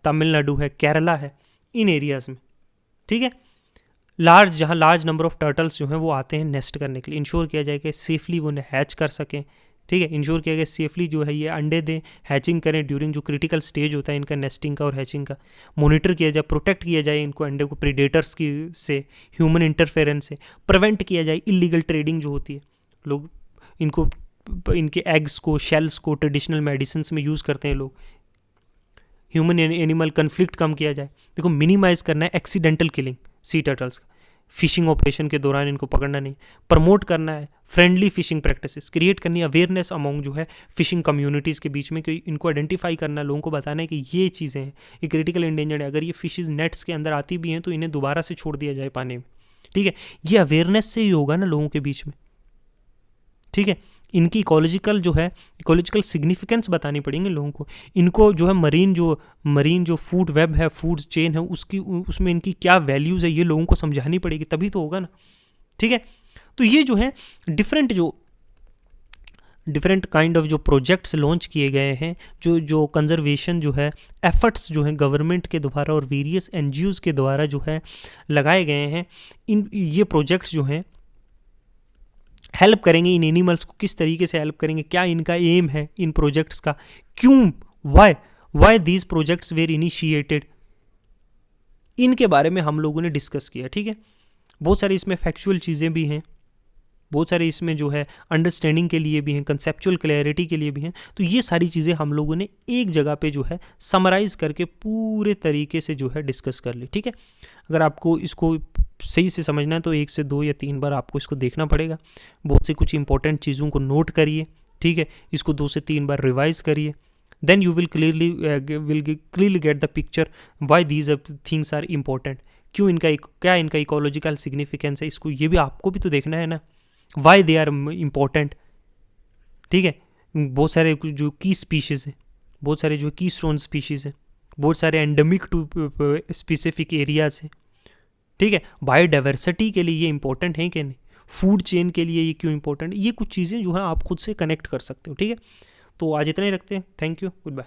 तमिलनाडु है, केरला है, इन एरियाज़ में, ठीक है, जहाँ लार्ज नंबर ऑफ टर्टल्स जो हैं वो आते हैं नेस्ट करने के लिए। इंश्योर किया जाए कि सेफली वो हैच कर सकें, ठीक है। इंश्योर किया गया सेफली जो है ये अंडे दें, हैचिंग करें ड्यूरिंग जो क्रिटिकल स्टेज होता है इनका नेस्टिंग का और हैचिंग का। मॉनिटर किया जाए, प्रोटेक्ट किया जाए इनको अंडे को प्रीडेटर्स की से, ह्यूमन इंटरफेरेंस से, प्रिवेंट किया जाए इलीगल ट्रेडिंग जो होती है। लोग इनको इनके एग्स को, शेल्स को ट्रेडिशनल मेडिसिन्स में यूज़ करते हैं लोग। ह्यूमन एनिमल कन्फ्लिक्ट कम किया जाए। देखो मिनिमाइज़ करना है एक्सीडेंटल किलिंग सी टर्टल्स का, फिशिंग ऑपरेशन के दौरान इनको पकड़ना नहीं। प्रमोट करना है फ्रेंडली फिशिंग प्रैक्टिसेस, क्रिएट करनी है अवेयरनेस अमॉन्ग जो है फिशिंग कम्युनिटीज़ के बीच में, कि इनको आइडेंटिफाई करना है, लोगों को बताना है कि ये चीज़ें हैं, ये क्रिटिकल इंडेंजर्ड है, अगर ये फिशेज नेट्स के अंदर आती भी हैं तो इन्हें दोबारा से छोड़ दिया जाए पानी में, ठीक है। ये अवेयरनेस से ही होगा ना लोगों के बीच में, ठीक है। इनकी इकोलॉजिकल सिग्निफिकेंस बतानी पड़ेंगे लोगों को। इनको जो है मरीन जो फूड वेब है, फूड चेन है, उसमें इनकी क्या वैल्यूज़ है, ये लोगों को समझानी पड़ेगी, तभी तो होगा ना। ठीक है, तो ये जो है डिफरेंट काइंड ऑफ जो प्रोजेक्ट्स लॉन्च किए गए हैं, जो कंजर्वेशन जो है एफर्ट्स जो हैं गवर्नमेंट के द्वारा और वेरियस एनजीओज़ के द्वारा जो है लगाए गए हैं, ये प्रोजेक्ट्स जो हैं हेल्प करेंगे इन एनिमल्स को। किस तरीके से हेल्प करेंगे, क्या इनका एम है इन प्रोजेक्ट्स का, क्यों, why these projects were initiated, इनके बारे में हम लोगों ने डिस्कस किया। ठीक है, बहुत सारी इसमें फैक्चुअल चीज़ें भी हैं, बहुत सारे इसमें जो है अंडरस्टैंडिंग के लिए भी हैं, कंसेप्चुअल क्लैरिटी के लिए भी हैं। तो ये सारी चीज़ें हम लोगों ने एक जगह पे जो है समराइज़ करके पूरे तरीके से जो है डिस्कस कर ली। ठीक है, अगर आपको इसको सही से समझना है तो 1 से 2 या 3 बार आपको इसको देखना पड़ेगा। बहुत से कुछ इंपॉर्टेंट चीज़ों को नोट करिए। ठीक है, इसको 2 से 3 बार रिवाइज करिए, then you will clearly get the picture why these things are important, क्यों क्या इनका इकोलॉजिकल सिग्निफिकेंस है, इसको ये भी आपको भी तो देखना है ना, वाई दे आर इम्पोर्टेंट। ठीक है, बहुत सारे जो की स्पीशीज़ हैं, बहुत सारे जो की स्टोन स्पीशीज़ हैं, बहुत सारे एंडेमिक टू स्पेसिफिक एरियाज हैं। ठीक है, बायोडाइवर्सिटी के लिए ये इंपॉर्टेंट है कि नहीं, फूड चेन के लिए ये क्यों इंपॉर्टेंट है, ये कुछ चीज़ें जो है आप खुद से कनेक्ट कर सकते हो। ठीक है, तो आज इतना ही रखते हैं। Thank you, good bye.